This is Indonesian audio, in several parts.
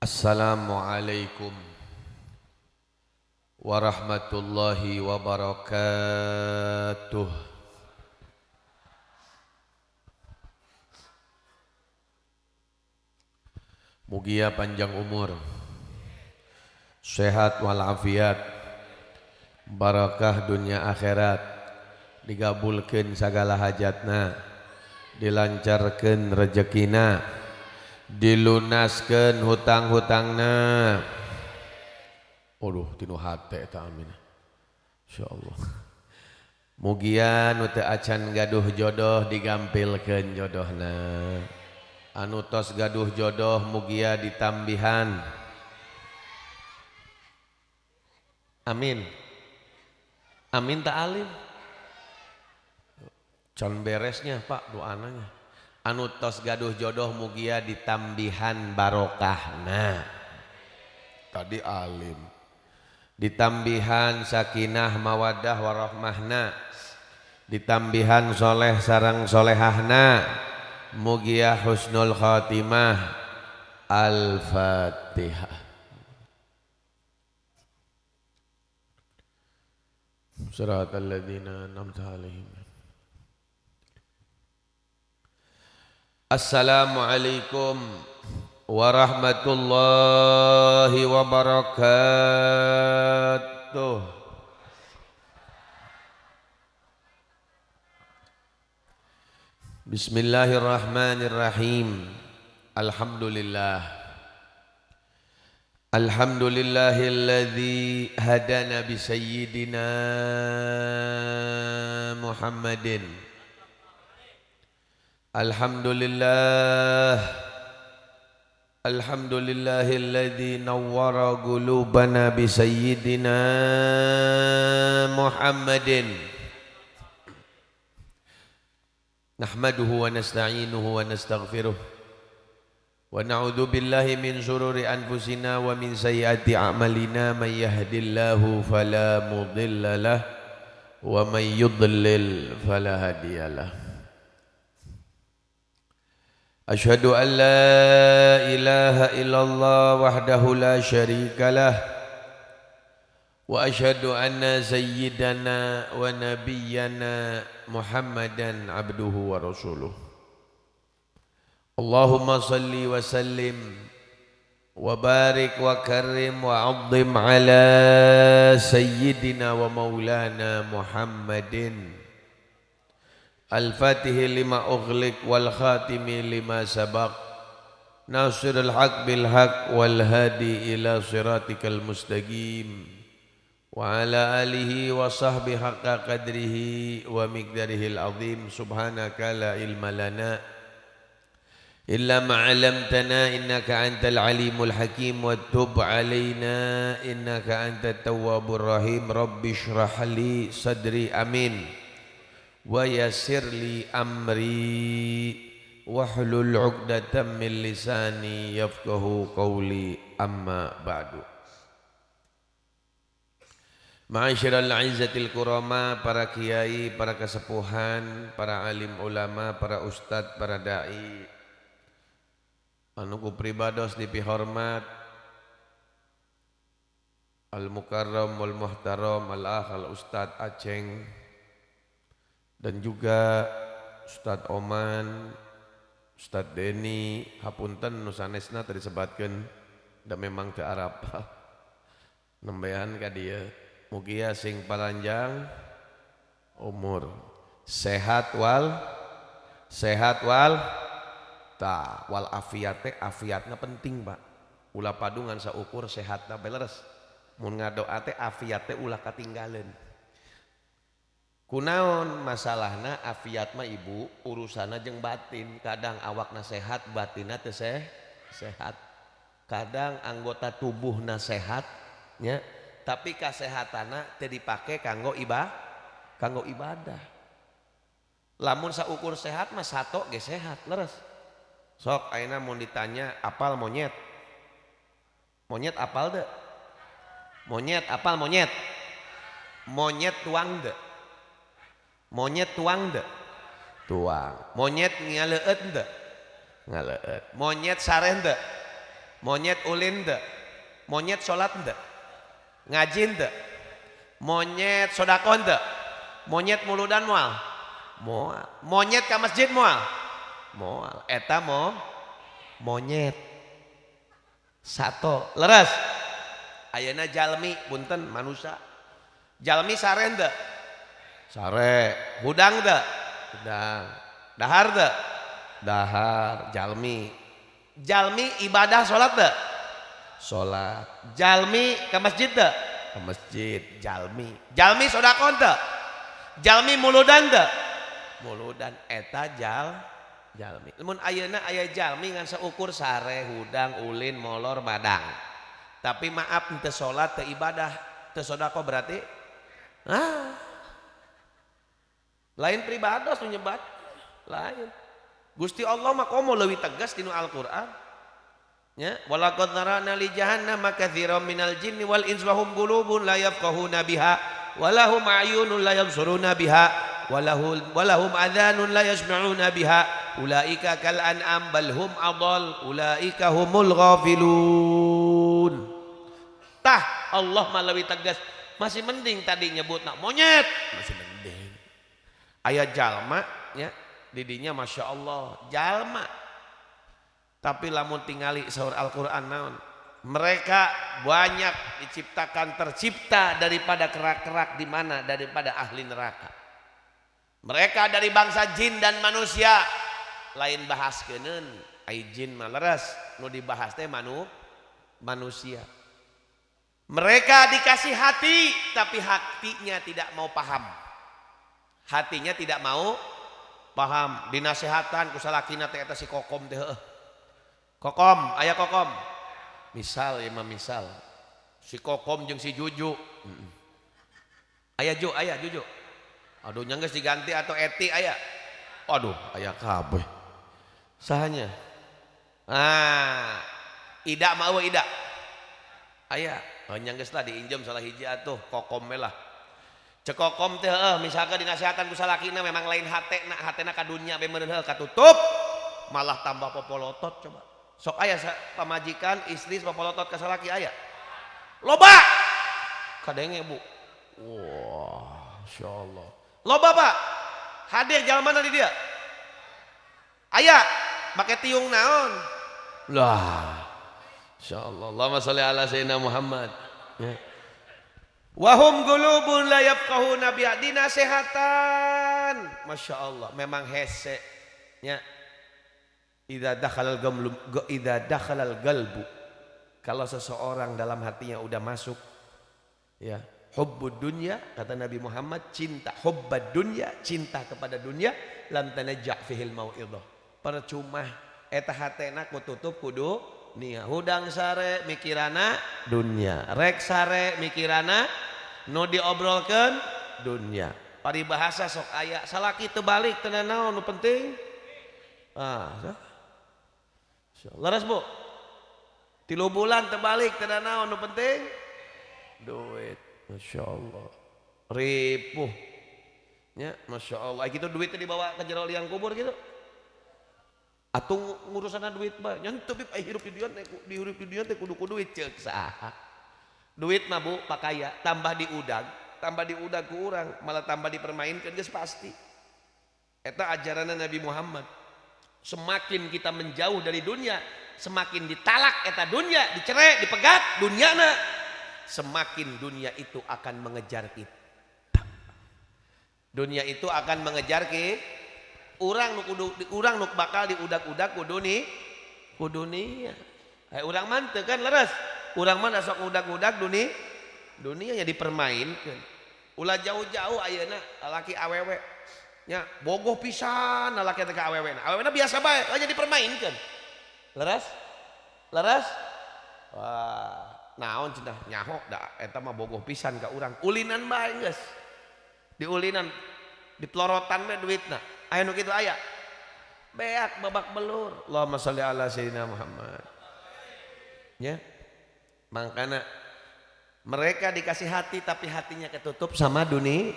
Assalamualaikum warahmatullahi wabarakatuh. Mugia panjang umur, sehat walafiat, barakah dunia akhirat, digabulkeun sagala hajatna, dilancarkeun rezekina, dilunaskeun hutang-hutangna. Aduh, tinu hate eta amin. Insyaallah. Mugia nu teu acan gaduh jodoh digampilkeun jodohna. Anu tos gaduh jodoh mugia ditambihan. Amin. Amin tak alim. Can beresnya Pak doananya. Anu tos gaduh jodoh mugia ditambihan barokahna. Tadi alim. Ditambihan sakinah mawaddah warahmahna. Ditambihan soleh sarang solehahna. Mugia husnul khatimah. Al-Fatihah. Siratal ladzina an'amta 'alaihim. Assalamualaikum warahmatullahi wabarakatuh. Bismillahirrahmanirrahim. Alhamdulillah. Alhamdulillahilladzi hadana bi sayyidina Muhammadin. Alhamdulillah. Alhamdulillahilladzi nawwara qulubana bi sayyidina Muhammadin. Nahmaduhu wa nasta'inuhu wa nastaghfiruh wa na'udzu billahi min shururi anfusina wa min sayyiati a'malina may yahdihillahu fala mudilla lahu wa may yudlil fala hadiyalah. Asyhadu an la ilaha illallah wahdahu la syarika lah wa asyhadu anna sayyidana wa nabiyyana Muhammadan abduhu wa rasuluh. Allahumma salli wa sallim wa barik wa karrim wa azim ala sayyidina wa maulana Muhammadin al-fatihi lima ughliq wal khatimi lima sabaq nasirul haq bil haq wal hadi ila siratikal mustaqim wa ala alihi wa sahbihi haqqa qadrihi wa miqdarihil azim. Subhanaka la ilma lana illa ma 'allamtana innaka antal alimul hakim wa tub alaina innaka antat tawwabur rahim. Rabbi shrah li sadri amin wa yassir li amri wahlul 'uqdatam min lisani yafqahu qawli amma ba'du. Ma'asyiral izzatil kurama, para kiai, para kesepuhan, para alim ulama, para ustad, para dai, anu ku pribados dipihormat, al-mukarram wal muhtaram al-akh al-ustad Aceng, dan juga Ustad Oman, Ustad Deni, hapunten nu sanesna tadi sebatkeun da memang teu Arab. Nembehan ka dieu. Mugia sing palanjang umur, sehat wal wal afiat teh afiatna penting Pak. Ulah padungan saukur sehatna beres. Mun ngadoa teh afiat teh ulah katinggaleun. Kunaon masalahna afiat mah ibu urusanna jeung batin. Kadang awakna sehat batinna teu sehat. Kadang anggota tubuhna sehat nya tapi kasehatanna teu dipake kanggo ibadah. Lamun saukur sehat mah sato ge sehat leres. Sok ayeuna mun ditanya apal monyet. Monyet apal teu? Monyet apal monyet. Monyet tuang teu? Monyet tuang teu? Tuang. Monyet ngaleueut teu? Ngaleut. Monyet sareh teu? Monyet ulin teu? Monyet salat teu? Ngaji teu? Monyet sedekah teu? Monyet muludan moal? Moal. Monyet ka masjid moal? Moal. Eta monyet. Sato. Leres. Ayeuna jalmi punten manusia. Jalmi sare teu? Sare. Hudang teu? Hudang. Dahar teu? Dahar. Jalmi. Jalmi ibadah salat teu? Salat. Jalmi ke masjid teu? Ke masjid. Jalmi. Jalmi sedekah teu? Jalmi muludan teu? Muludan. Eta jalmi. Lamun ayeuna aya jalmi ngan seukur sare, hudang, ulin, molor, madang. Tapi maaf teu salat, teu ibadah, teu sedekah berarti lain pribados nu nyebat. Lain. Gusti Allah mah komo leuwih tegas dina Al-Qur'an. Ya, walaqad zara'na li jahannama katsiran minal jinni wal insi wa hum qulubun la yafqahuna biha wa lahum a'yunun la yabsuruna biha wa lahum adhanun la yasma'una biha ulaika kal an'am bal hum adall ulaika humul ghafilun. Tah Allah mah leuwih tegas, masih mending tadi nyebutna monyet, masih mending. Aya jalma nya didinya Masya Allah jalma. Tapi lamun tingali saur Al-Quran naon, mereka banyak diciptakan tercipta daripada kerak-kerak di mana daripada ahli neraka. Mereka dari bangsa jin dan manusia. Lain bahas keuneun ai jin mah leres, nu dibahas teh manusia. Mereka dikasih hati tapi hatinya tidak mau paham. Hatinya tidak mau paham. Dinasehatan ku salakina teh eta si kokom teh heueuh. Kokom, aya kokom. Misal ya mah misal. Si kokom jeung si juju. Aya juju. Aduh nya geus diganti atau eti aya. Aduh, aya kabeh. Sahanya? Ida mah eueuh ida. Aya. Nya geus lah diinjem salah hiji atuh kokom we lah. Cek kokom teh heueuh misalkan dinasehatan ku salakina memang lain hatena ka dunya be meureun heueuh katutup. Malah tambah popolotot coba. Sok aya pamajikan istri popolotot ka salaki aya. Loba. Kadenge Bu. Wah, insyaallah. Loba Pak. Hadir jalmana di dia. Aya make tiung naon? Lah. Insyaallah. Allahumma sholli ala sayyidina Muhammad. Ya. Wahum qulubun la yafqahuna biha, dinasehatan. Masya Allah, memang hese. Ya. Idza dakhalal qalbu, kalau seseorang dalam hatinya udah masuk ya hubbud dunya, kata Nabi Muhammad, cinta hubbad dunya, cinta kepada dunia, lam tanajjah fihil mau'idhah, percuma eta hatena kututup kudu nia. Hudang sare mikirana dunya, rek sare mikirana nu diobrolkeun dunya. Paribahasa sok aya salaki teu balik teu naon nu penting. Leres Bu. 3 bulan terbalik tidak naon nu penting duit. Masya Allah. Ripuh. Ya, Masya Allah. Gitu duit dibawa ke jero liang kubur gitu. Atuh ngurusana duit mah nya teu bib hirup di dieu teh kudu duit ceuk saha. Duit mah Bu pakaya tambah diudag ku urang malah tambah dipermainkeun geus pasti. Eta ajaran Nabi Muhammad. Semakin kita menjauh dari dunia, semakin ditalak eta dunia, dicerai, dipegat dunyana, semakin dunia itu akan mengejar kita. Dunia itu akan mengejar kita. Urang nu bakal diudag-udag ku dunia. Urang mah teu kan leres. Urang mah sok udag-udag dunia nya dipermainkeun. Ulah jauh-jauh ayeuna lalaki awewe nya bogoh pisan lalaki teh ka awewena. Awewena biasa bae, aja dipermainkeun. Leres? Wah, naon cenah nyaho da eta mah bogoh pisan ka urang. Ulinan bae geus. Diulinan, dipelorotan we duitna. Aya nu kitu aya. Beak babak belur. Allahumma sholli ala sayyidina Muhammad. Ya. Makanya mereka dikasih hati tapi hatinya ketutup sama dunia.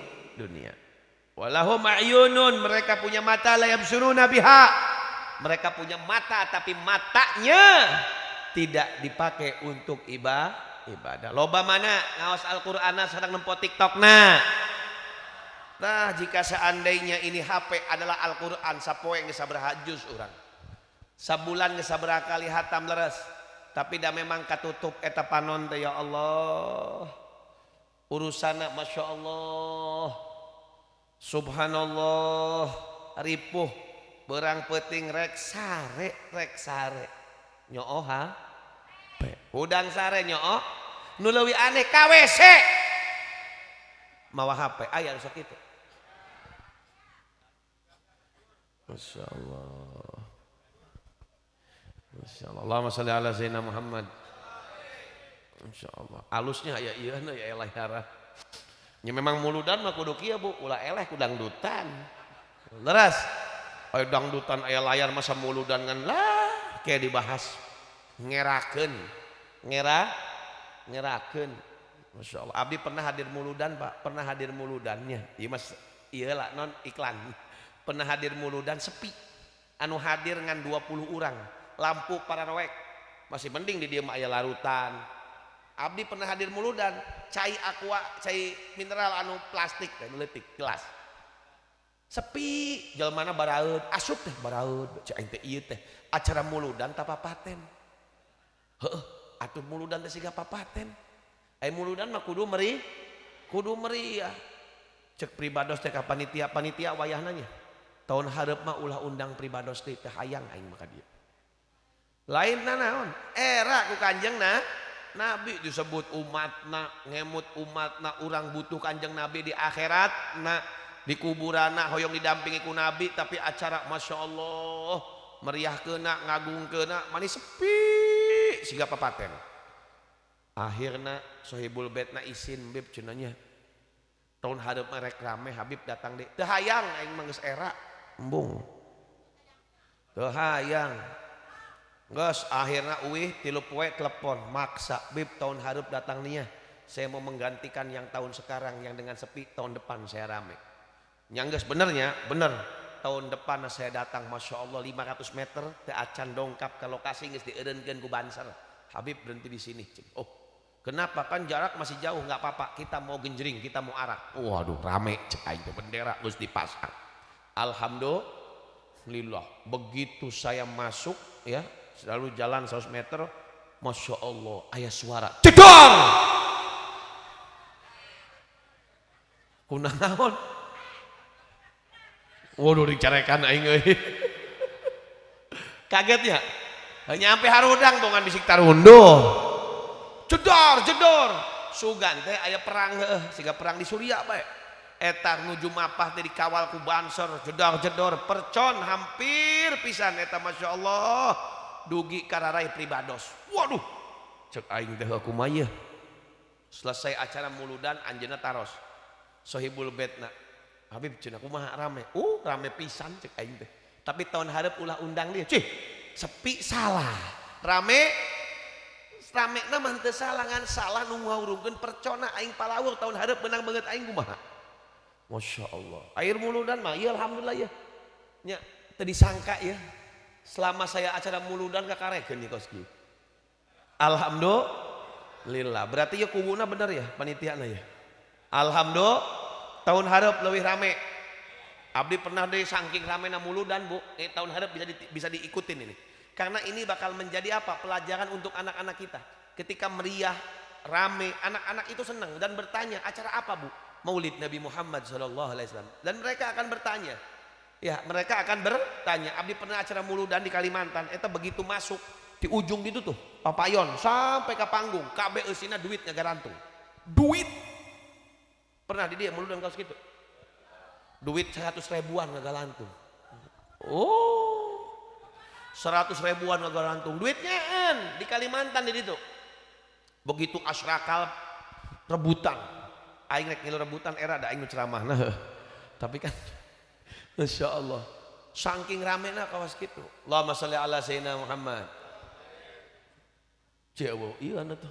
Walahum a'yunun, mereka punya mata la yabsuruna biha. Mereka punya mata tapi matanya tidak dipakai untuk ibadah. Loba mana ngaos Al-Qur'an sedang nempo TikTok nah. Nah, jika seandainya ini HP adalah Al-Qur'an, sapoe geus sabaraha juz urang. Sabulan geus sabaraha kali hatam leres. Tapi dah memang katutup eta panon teh ya Allah. Urusana Masya Allah. Subhanallah. Ripuh berang peting rek sare. Nyoo ha? Udang sare nyoo. Nu leuwih aneh KWC. Mawa HP aya sok kitu. Masya Allah. Masya Allah. Allahumma sholli ala sayyidina Muhammad. Masya Allah. Alusnya aya ieu na ya eleh harah. Nya memang muludan mah kudu kieu Bu, ulah eleh ku dangdutan. Leres. Aya dangdutan aya layar masa muludan ngan lah kayak dibahas. Ngerakeun. Ngerakeun. Masya Allah. Abdi pernah hadir muludan Pak, pernah hadir muludannya. Ieu mas ieu lah non iklan. Pernah hadir muludan sepi. Anu hadir ngan 20 urang. Lampu paranoek. Masih mending di dieu mah aya larutan. Abdi pernah hadir muludan, cai aqua, cai mineral anu plastik teh leutik gelas. Sepi, jelmana baraeud, asup teh baraeud, cai aing teh ieu teh acara muludan tapa paten. Heueuh, atuh muludan teh siga papaten. Ai muludan mah kudu meriah. Cek pribados teh ka panitia wayahna nya. Tahun hareup mah ulah undang pribados teh hayang aing mah ka dieu. Lain naon? Era ku kanjengna Nabi disebut umatna, ngemut umatna, urang butuh kanjeng Nabi di akhirat, di kuburana hoyong didampingi ku Nabi, tapi acara Masya Allah meriah kena, ngagung kena, manis sepi siga papaten. Akhirna Sohibul Betna isin bib cenanya tahun hareup merek rame Habib datang deh teu hayang aing mah geus era embung teu hayang. Geus akhirna uih 3 poe telepon maksa bib tahun hareup datang nih ya. Saya mau menggantikan yang tahun sekarang yang dengan sepi, tahun depan saya rame. Nyanggeus benernya, bener. Tahun depan saya datang Masya Allah 500 meter teu acan dongkap ke lokasi geus dieureunkeun ku Banser. Habib berhenti di sini. Oh, kenapa? Kan jarak masih jauh, nggak apa-apa. Kita mau genjring, kita mau arak. Waduh, rame cek aing teh bendera geus dipasang. Alhamdulillah. Begitu saya masuk ya, selalu jalan 100 meter, Masya Allah, ayah suara cedor. Kunaon? Waduh, dicarekan aing euy. Kaget ya? Nyampe harudang bongan bisik tarunduh. Jedor. Sugan teh aya perang heueuh, siga perang di Suriah bae. Eta nuju mapah teh dikawal ku Banser, jedor percon hampir pisan eta Masya Allah. Dugi kararai pribados. Waduh. Cek aing teh kumaha ieu. Selesai acara muludan anjeunna taros. Sohibul Betna. Habib cenah kumaha rame. Rame pisan cek aing teh. Tapi tahun hareup ulah undang dia. Cih, sepi salah. Rame na mah teu salah ngan salah nu ngawurungkeun percona aing palawur tahun hareup beunang beungeut aing kumaha. Masya Allah. Air muludan mah ieu alhamdulillah ya. Nya teu disangka ya. Selama saya acara muludan kakarekeun nih koski. Alhamdulillah. Berarti ya kubuna bener ya panitiana ya. Alhamdulillah. Tahun hareup leuwih rame. Abdi pernah deh saking rame na muludan Bu. Tahun hareup bisa diikutin ini. Karena ini bakal menjadi apa? Pelajaran untuk anak-anak kita. Ketika meriah, rame, anak-anak itu senang dan bertanya, acara apa Bu? Maulid Nabi Muhammad SAW. Dan mereka akan bertanya. Ya, mereka akan bertanya. Abdi pernah acara muludan di Kalimantan. Eta begitu masuk di ujung gitu tuh, papayon sampai ke panggung. KB eusina duit ngagarantung. Duit. Pernah di dia muludan kaos gitu. Duit 100 ribuan ngagalantung. Oh. 100 ribuan ngagalantung. Duitnya di Kalimantan di situ. Begitu asrakal rebutan. Aing rek ngilu rebutan era ada aing ceramahna. Tapi kan Masya Allah. Saking ramena kawas gitu. Allahumma sholli ala sayyidina Muhammad. Jawa, iya anda tuh.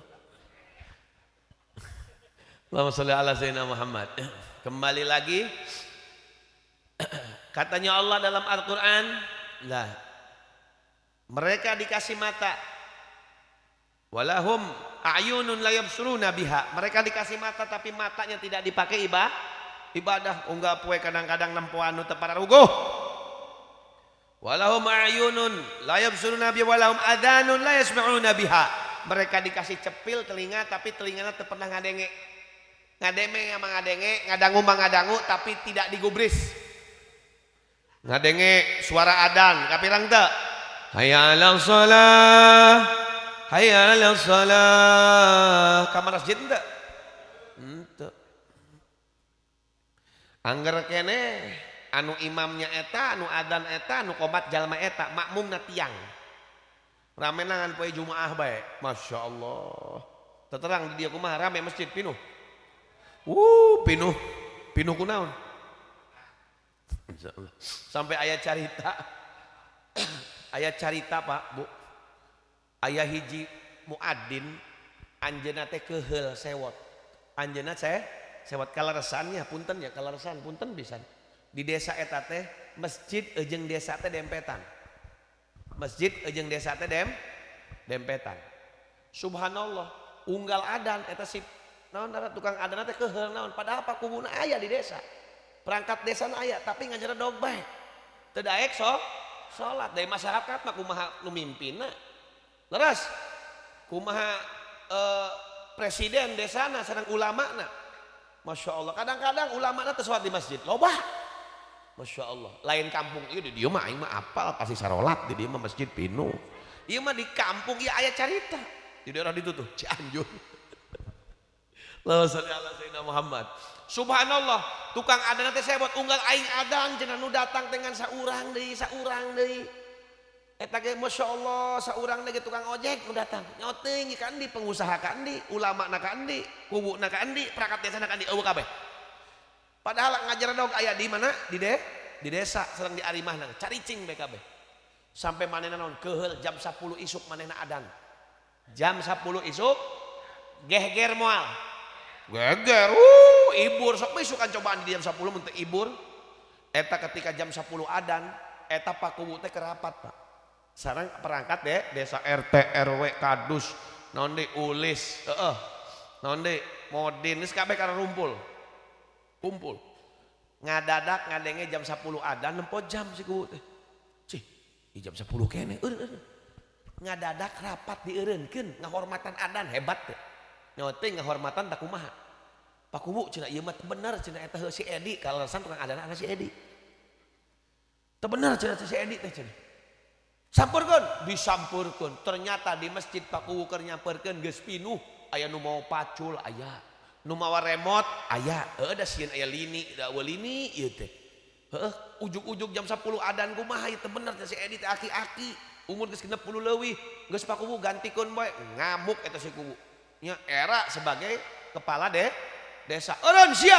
Allahumma sholli ala sayyidina Muhammad. Kembali lagi. Katanya Allah dalam Al-Quran. Lah. Mereka dikasih mata. Walahum a'yunun la yabsuruna biha. Mereka dikasih mata tapi matanya tidak dipakai ibadah. Unggah poe kadang-kadang nempoan nu teu pararuguh. Walahum a'yunun la yabsuruna biha walahum adhanun la yasma'una biha. Mereka dikasih cepil telinga tapi telingana teu pernah ngadenge. Ngademe yang ngadenge, ngadangu tapi tidak digubris. Ngadenge suara adzan, kapirang teu? Hayya 'alas shalah. Hayya 'alas shalah. Ka masjid teu? Henteu. Angger kene anu imamnya eta, anu adzan eta, anu qomat jalma eta, makmumna tiang. Ramenangan poe Jumaah bae. Masya Allah. Terterang di dia kumaha rame masjid pinuh. Pinuh. Pinuh kunaon? Insyaallah. Sampai ayat carita. Ayat carita Pak, Bu. Ayah hiji muadzin anjeunna teh keheul sewot. Anjeunna sewot kaleresannya punten ya kaleresan punten pisan. Di desa eta teh masjid jeung desa teh dempetan. Masjid jeung desa teh dempetan. Subhanallah, unggal adan eta si naon tukang adan teh keheul naon padahal pakubuna aya di desa. Perangkat desa aya tapi ngajaradog bae. Teu daek salat dari masyarakat mah kumaha nu mimpinna. Leres. Kumaha presiden desana sareng ulamana. Masya Allah, kadang-kadang ulamana teu salat di masjid. Loba. Masya Allah, lain kampung ieu di dieu mah aing mah apal pasti sarolat di dieu mah masjid pinuh. Ieu mah di kampung ieu aya carita. Di daerah ditu tuh Cianjur. Allahumma shalli ala sayyidina Muhammad. Subhanallah, tukang adan teh sebot unggal aing adan cenah nu datang dengan saurang deui. Eta ge Masya Allah saurang deui tukang ojek nu datang. Nyoteuing ka andi pengusaha ka andi, ulama na ka andi, kubuna ka andi, perangkat desa na ka andi eueuh kabeh. Padahal ngajar dog aya di mana? Di desa sedang di arimahna caricing BKB. Sampai manehna naon keheul jam 10 isuk manehna adan. Jam 10 isuk geger moal. Geger ibur sok isukan cobaan di jam 10 mun teu ibur. Eta ketika jam 10 adan eta pakubu teh kerapat Pak. Sareng perangkat desa RT RW kadus naon deui ulis naon deui modin geus kabeh kana kumpul ngadadak ngadenge jam 10 adan nempo jam si kubu teh cih di jam 10 kene ngadadak rapat dieureunkeun ngahormatan adan hebat teh nyote ngahormatan tak kumaha Pak Kubu cenah ieu mah teu bener cenah eta si Edi kaleresan tukang adan si Edi teu bener cenah si Edi teh cenah sampurkeun disampurkeun ternyata di masjid Pak Kubu keur nyamperkeun geus pinuh aya nu mau pacul aya nu mawa remote aya da sieun aya lini da lini ieu teh ujug-ujug jam 10 adan kumaha ieu teh bener si Edi teh aki-aki umur geus 60 leuwih geus Pak Kubu gantikeun bae ngamuk eta si Kubu nya era sebagai kepala desa eureun sia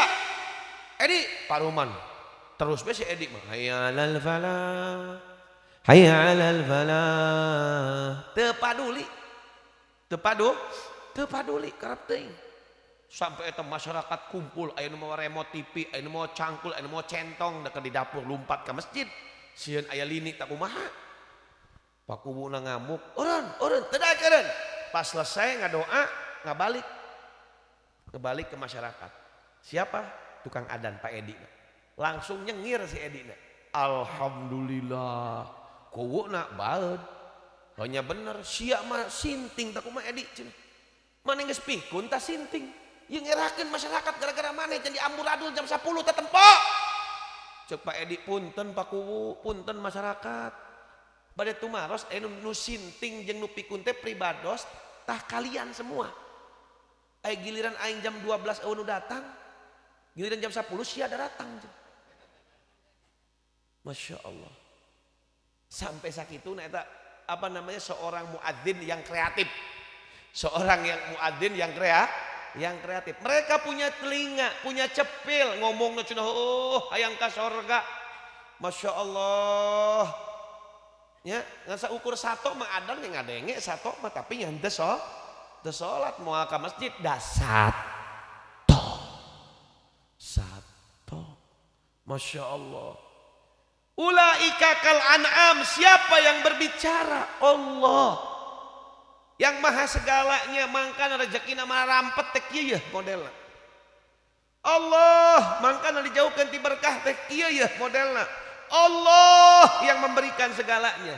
Edi paruman terus bae si Edi mah hayya 'alal falah hayya 'alal falah teu paduli karep teuing sampai eta masyarakat kumpul aya nu mawa remote TV aya nu mawa cangkul aya nu mawa centong deket di dapur lumpat ka masjid sieun aya lini tak kumaha pakubuna ngamuk eureun teu daek eureun pas selesai ngadoa ngebalik ke masyarakat siapa tukang adan Pak Edi langsung nyengir si Edi alhamdulillah kuwuna baeud nya bener sia mah sinting tak kumaha Edi cenah maneh geus pikun tah sinting yang ngerakeun masyarakat gara-gara maneh can diamburadul jam 10 teh tempo. Cek Pak Edi punten Pak Kuwu, punten masyarakat. Bade tumaros anu nu sinting jeung nu pikun teh pribados tah kalian semua. Giliran aing jam 12 eueuh nu datang. Giliran jam 10 sia datang. Masya Allah. Sampai sakituna eta apa namanya seorang muadzin yang kreatif. Seorang yang muadzin yang kreatif. Mereka punya telinga, punya cepil, ngomongnya cenah hayang ka sorga. Masya Allah. Ya, ngasa ukur sato mah adan yang ngadenge sato mah tapi nya henteu salat moal ka masjid sato. Masya Allah. Ulaika kal an'am, siapa yang berbicara? Allah. yang maha segalanya, mangkana rezekina mah rampet teh kieu ya modelna. Allah mangkana dijauhkeun ti berkah teh kieu ya modelna. Allah yang memberikan segalanya,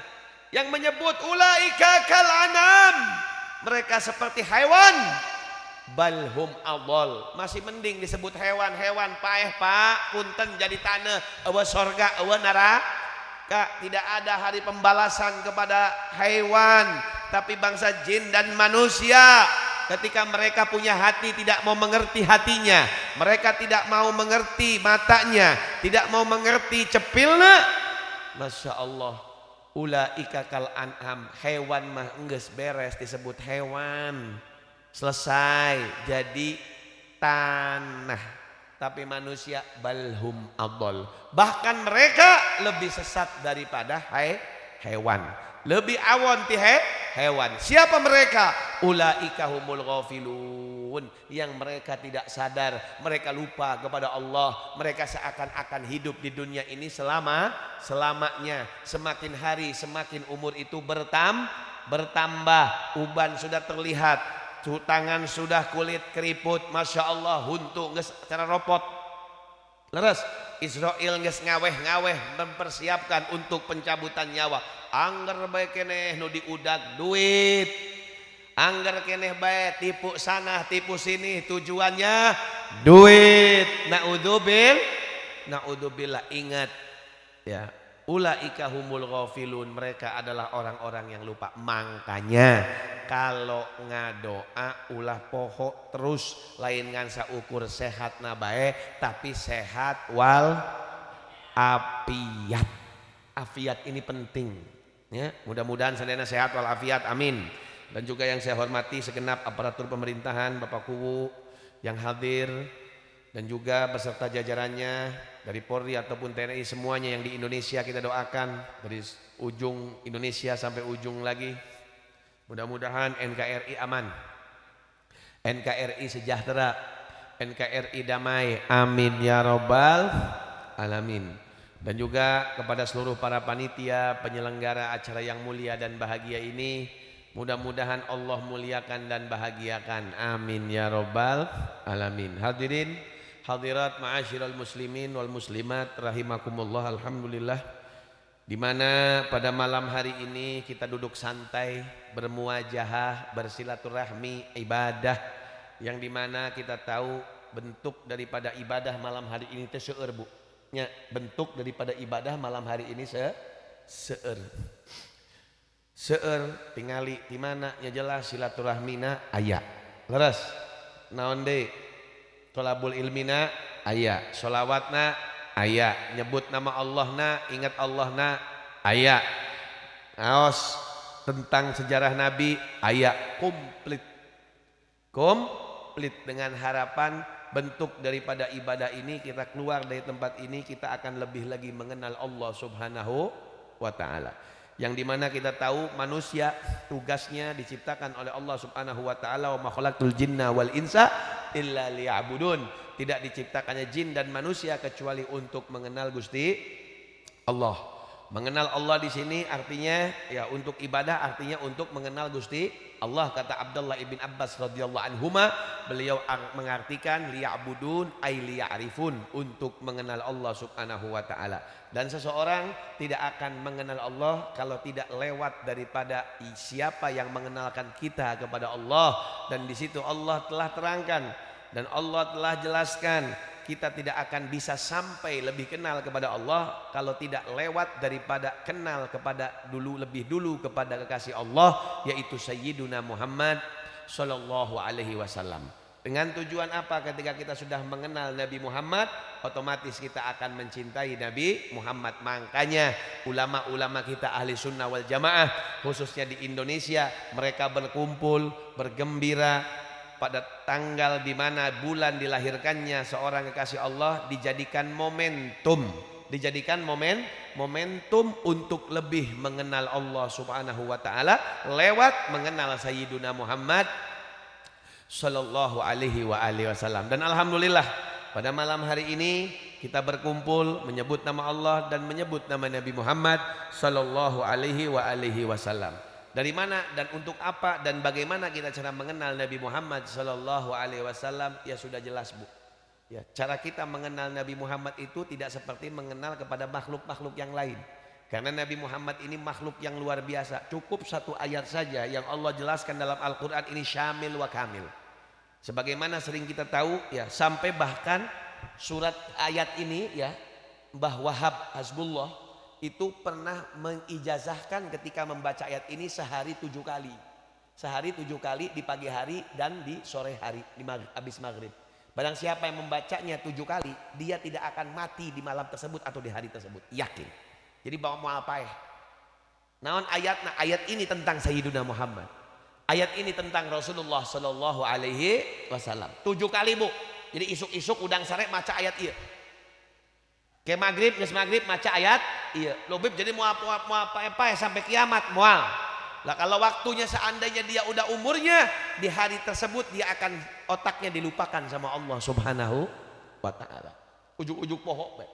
yang menyebut ulaika kal anam, mereka seperti hewan, balhum adol, masih mending disebut hewan-hewan paeh pak, punten jadi tanah eueuh sorga eueuh neraka. Tidak ada hari pembalasan kepada hewan, tapi bangsa jin dan manusia ketika mereka punya hati tidak mau mengerti hatinya, mereka tidak mau mengerti matanya, tidak mau mengerti cepilna. Masya Allah, ulaika kal an'am, hewan mah enggeus beres disebut hewan, selesai jadi tanah. Tapi manusia balhum adol, bahkan mereka lebih sesat daripada hewan, lebih awon ti hewan. Siapa mereka? Ulaika humul ghafilun, yang mereka tidak sadar, mereka lupa kepada Allah, mereka seakan-akan hidup di dunia ini selamanya. Semakin hari semakin umur itu bertambah, uban sudah terlihat, tangan sudah kulit keriput, masya Allah, huntu geus cara ropot. Leres Israel geus ngaweh-ngaweh mempersiapkan untuk pencabutan nyawa. Angger bae keneh nu diudag duit, angger keneh bae tipu sana tipu sini, tujuannya duit. Naudzubillah, ingat ya, ulaika humul ghafilun, mereka adalah orang-orang yang lupa. Makanya kalau ngadoa ulah poho terus, lain ngan saukur sehat na bae, tapi sehat wal afiat. Afiat ini penting ya, mudah-mudahan sadayana sehat wal afiat, amin. Dan juga yang saya hormati segenap aparatur pemerintahan, Bapak Kuwu yang hadir, dan juga beserta jajarannya dari Polri ataupun TNI, semuanya yang di Indonesia kita doakan dari ujung Indonesia sampai ujung lagi. Mudah-mudahan NKRI aman, NKRI sejahtera, NKRI damai, amin ya robbal alamin. Dan juga kepada seluruh para panitia penyelenggara acara yang mulia dan bahagia ini, mudah-mudahan Allah muliakan dan bahagiakan, amin ya robbal alamin. Hadirin hadirat ma'asyiral muslimin wal muslimat rahimakumullah, alhamdulillah, di mana pada malam hari ini kita duduk santai, bermuajahah, bersilaturahmi, ibadah, yang dimana kita tahu bentuk daripada ibadah malam hari ini teh seueur bu nya, bentuk daripada ibadah malam hari ini seueur tingali di mana nya jelas silaturahmina aya, leres naon deui tolabul ilmina aya, sholawatna aya, nyebut nama Allahna, ingat Allahna aya, aos tentang sejarah Nabi aya, komplit dengan harapan bentuk daripada ibadah ini kita keluar dari tempat ini, kita akan lebih lagi mengenal Allah subhanahu wa ta'ala, yang dimana kita tahu manusia tugasnya diciptakan oleh Allah subhanahu wa ta'ala, wa ma khalaqtul jinna wal insa illa liya'budun, tidak diciptakannya jin dan manusia kecuali untuk mengenal Gusti Allah. Mengenal Allah di sini artinya ya untuk ibadah, artinya untuk mengenal Gusti Allah. Kata Abdullah ibn Abbas radhiyallahu anhuma, beliau mengartikan liya'budun ay liya'rifun, untuk mengenal Allah subhanahu wa ta'ala. Dan seseorang tidak akan mengenal Allah kalau tidak lewat daripada siapa yang mengenalkan kita kepada Allah. Dan di situ Allah telah terangkan dan Allah telah jelaskan, kita tidak akan bisa sampai lebih kenal kepada Allah kalau tidak lewat daripada kenal kepada lebih dulu kepada kekasih Allah, yaitu Sayyiduna Muhammad sallallahu alaihi wasallam. Dengan tujuan apa? Ketika kita sudah mengenal Nabi Muhammad, otomatis kita akan mencintai Nabi Muhammad. Makanya ulama-ulama kita ahli sunnah wal jamaah, khususnya di Indonesia, mereka berkumpul bergembira pada tanggal di mana bulan dilahirkannya seorang kekasih Allah, dijadikan momentum untuk lebih mengenal Allah subhanahu wa ta'ala lewat mengenal Sayyiduna Muhammad sallallahu alaihi wasallam. Dan alhamdulillah pada malam hari ini kita berkumpul menyebut nama Allah dan menyebut nama Nabi Muhammad sallallahu alaihi wasallam. Dari mana dan untuk apa dan bagaimana kita cara mengenal Nabi Muhammad sallallahu alaihi wasallam? Ya sudah jelas, Bu. Ya, cara kita mengenal Nabi Muhammad itu tidak seperti mengenal kepada makhluk-makhluk yang lain. Karena Nabi Muhammad ini makhluk yang luar biasa. Cukup satu ayat saja yang Allah jelaskan dalam Al-Qur'an ini syamil wa kamil. Sebagaimana sering kita tahu ya, sampai bahkan surat ayat ini ya, Mbah Wahab Hasbullah itu pernah mengijazahkan ketika membaca ayat ini sehari 7 kali. Sehari 7 kali di pagi hari dan di sore hari di habis maghrib. Barang siapa yang membacanya 7 kali, dia tidak akan mati di malam tersebut atau di hari tersebut. Yakin. Jadi bawa mau apa ya? Naon ayat ini tentang Sayyiduna Muhammad. Ayat ini tentang Rasulullah sallallahu alaihi wasallam. 7 kali, Bu. Jadi isuk-isuk udang sare maca ayat ieu. Ke maghrib, geus maghrib maca ayat ieu. Lobib jadi mau apa ya sampai kiamat moal. Lah kalau waktunya seandainya dia udah umurnya, di hari tersebut dia akan otaknya dilupakan sama Allah Subhanahu wa taala. Ujuk-ujuk pohok bae.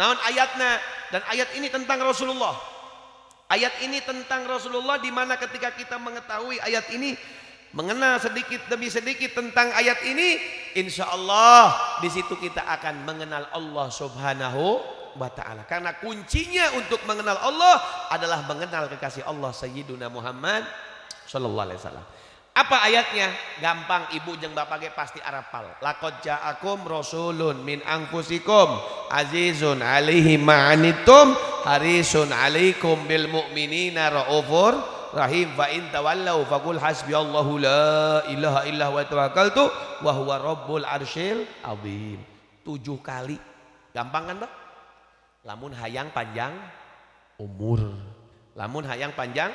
Naon ayatna dan ayat ini tentang Rasulullah. Ayat ini tentang Rasulullah, di mana ketika kita mengetahui ayat ini, mengenal sedikit demi sedikit tentang ayat ini, insya Allah di situ kita akan mengenal Allah Subhanahu wa ta'ala. Karena kuncinya untuk mengenal Allah adalah mengenal kekasih Allah Sayyiduna Muhammad sallallahu alaihi wasallam. Apa ayatnya? Gampang, ibu jeung bapak ge pasti arapal. Laqad ja'akum rasulun min anfusikum azizun alaihi ma'anitum harisun alaikum bil mu'minina raufur rahim fa in tawallau faqul hasbiyallahu la ilaha illa huwa tawakkaltu wa huwa rabbul arsyil azim. 7 kali. Gampang kan, Pak? Lamun hayang panjang umur. Lamun hayang panjang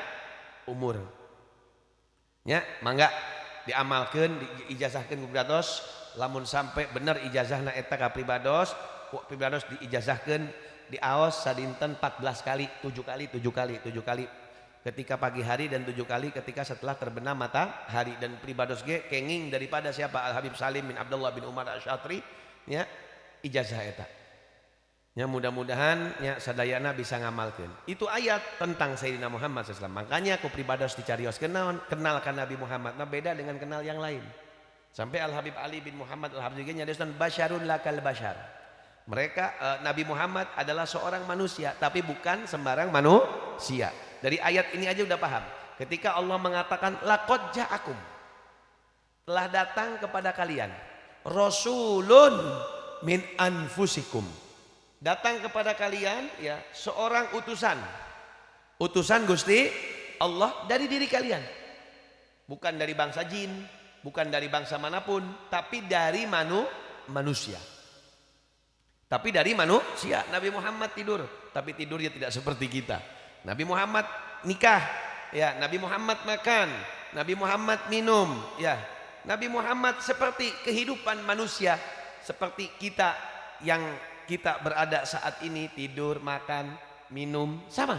umur. Ya, mangga diamalkeun, diijazahkeun ku pribados. Lamun sampai bener ijazahna eta ka pribados, ku pribados diijazahkeun di aos sadinten 14 kali, 7 kali, 7 kali, 7 kali. Ketika pagi hari dan 7 kali ketika setelah terbenam matahari. Dan pribados ge kenging daripada siapa? Al Habib Salim bin Abdullah bin Umar Asy-Syatri, ya, ijazah eta. Ya, mudah-mudahan ya sadayana bisa ngamalkeun. Itu ayat tentang Sayyidina Muhammad SAW. Makanya aku pribados dicarios kenalkan Nabi Muhammad. Nah, beda dengan kenal yang lain. Sampai Al Habib Ali bin Muhammad Al Habib nyadestan basyarun lakal basyar. Mereka Nabi Muhammad adalah seorang manusia, tapi bukan sembarang manusia. Dari ayat ini aja udah paham. Ketika Allah mengatakan laqad ja'akum, telah datang kepada kalian rasulun min anfusikum. Datang kepada kalian ya seorang utusan Gusti Allah dari diri kalian, bukan dari bangsa jin, bukan dari bangsa manapun, tapi dari manusia. Tapi dari manusia. Nabi Muhammad tidur, tapi tidurnya tidak seperti kita. Nabi Muhammad nikah, ya. Nabi Muhammad makan, Nabi Muhammad minum, ya. Nabi Muhammad seperti kehidupan manusia, seperti kita yang kita berada saat ini, tidur, makan, minum, sama.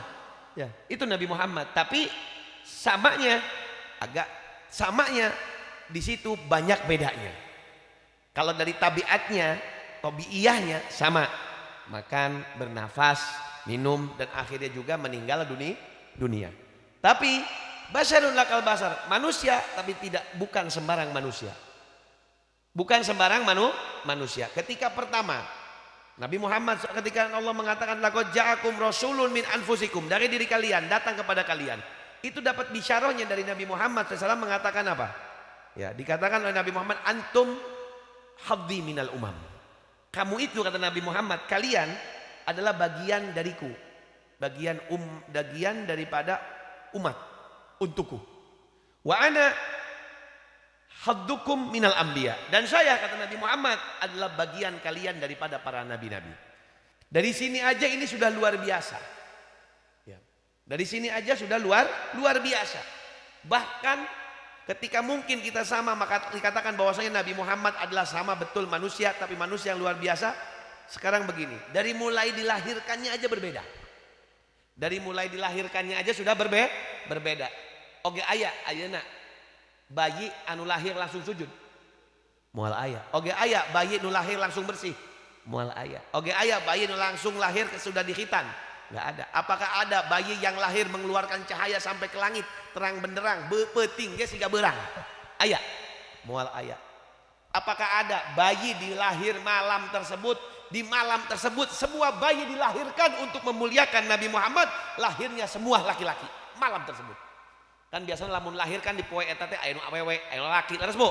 Ya, itu Nabi Muhammad. Tapi samanya di situ banyak bedanya. Kalau dari tabiatnya, tabiiyahnya sama. Makan, bernafas, minum, dan akhirnya juga meninggal dunia. Tapi basyarun lakal basar, manusia tapi bukan sembarang manusia. Bukan sembarang manusia. Ketika pertama Nabi Muhammad, ketika Allah mengatakan laqad ja'akum rasulun min anfusikum, dari diri kalian, datang kepada kalian, itu dapat bisyarahnya dari Nabi Muhammad SAW mengatakan apa? Ya, dikatakan oleh Nabi Muhammad, antum haddi minal umam. Kamu itu, kata Nabi Muhammad, kalian adalah bagian dariku, bagian daripada umat untukku. Wa ana haddukum minal anbiya, dan saya, kata Nabi Muhammad, adalah bagian kalian daripada para nabi-nabi. Dari sini aja ini sudah luar biasa. Ya. Dari sini aja sudah luar biasa. Bahkan ketika mungkin kita sama, maka dikatakan bahwasanya Nabi Muhammad adalah sama betul manusia, tapi manusia yang luar biasa. Sekarang begini, dari mulai dilahirkannya aja berbeda. Dari mulai dilahirkannya aja sudah berbeda. Oke, ayeuna bayi anu lahir langsung sujud, moal aya. Oge aya bayi nu lahir langsung bersih, moal aya. Oge aya bayi nu langsung lahir sudah dikhitan, Nggak ada. Apakah ada bayi yang lahir mengeluarkan cahaya sampai ke langit, terang benderang, bepeting ge siga berang? Aya. Moal aya. Apakah ada bayi dilahir malam tersebut, di malam tersebut semua bayi dilahirkan untuk memuliakan Nabi Muhammad, lahirnya semua laki-laki malam tersebut. Kan biasanya lamun lahirkan di poe eta teh aya nu awewe, aya laki, leres Bu.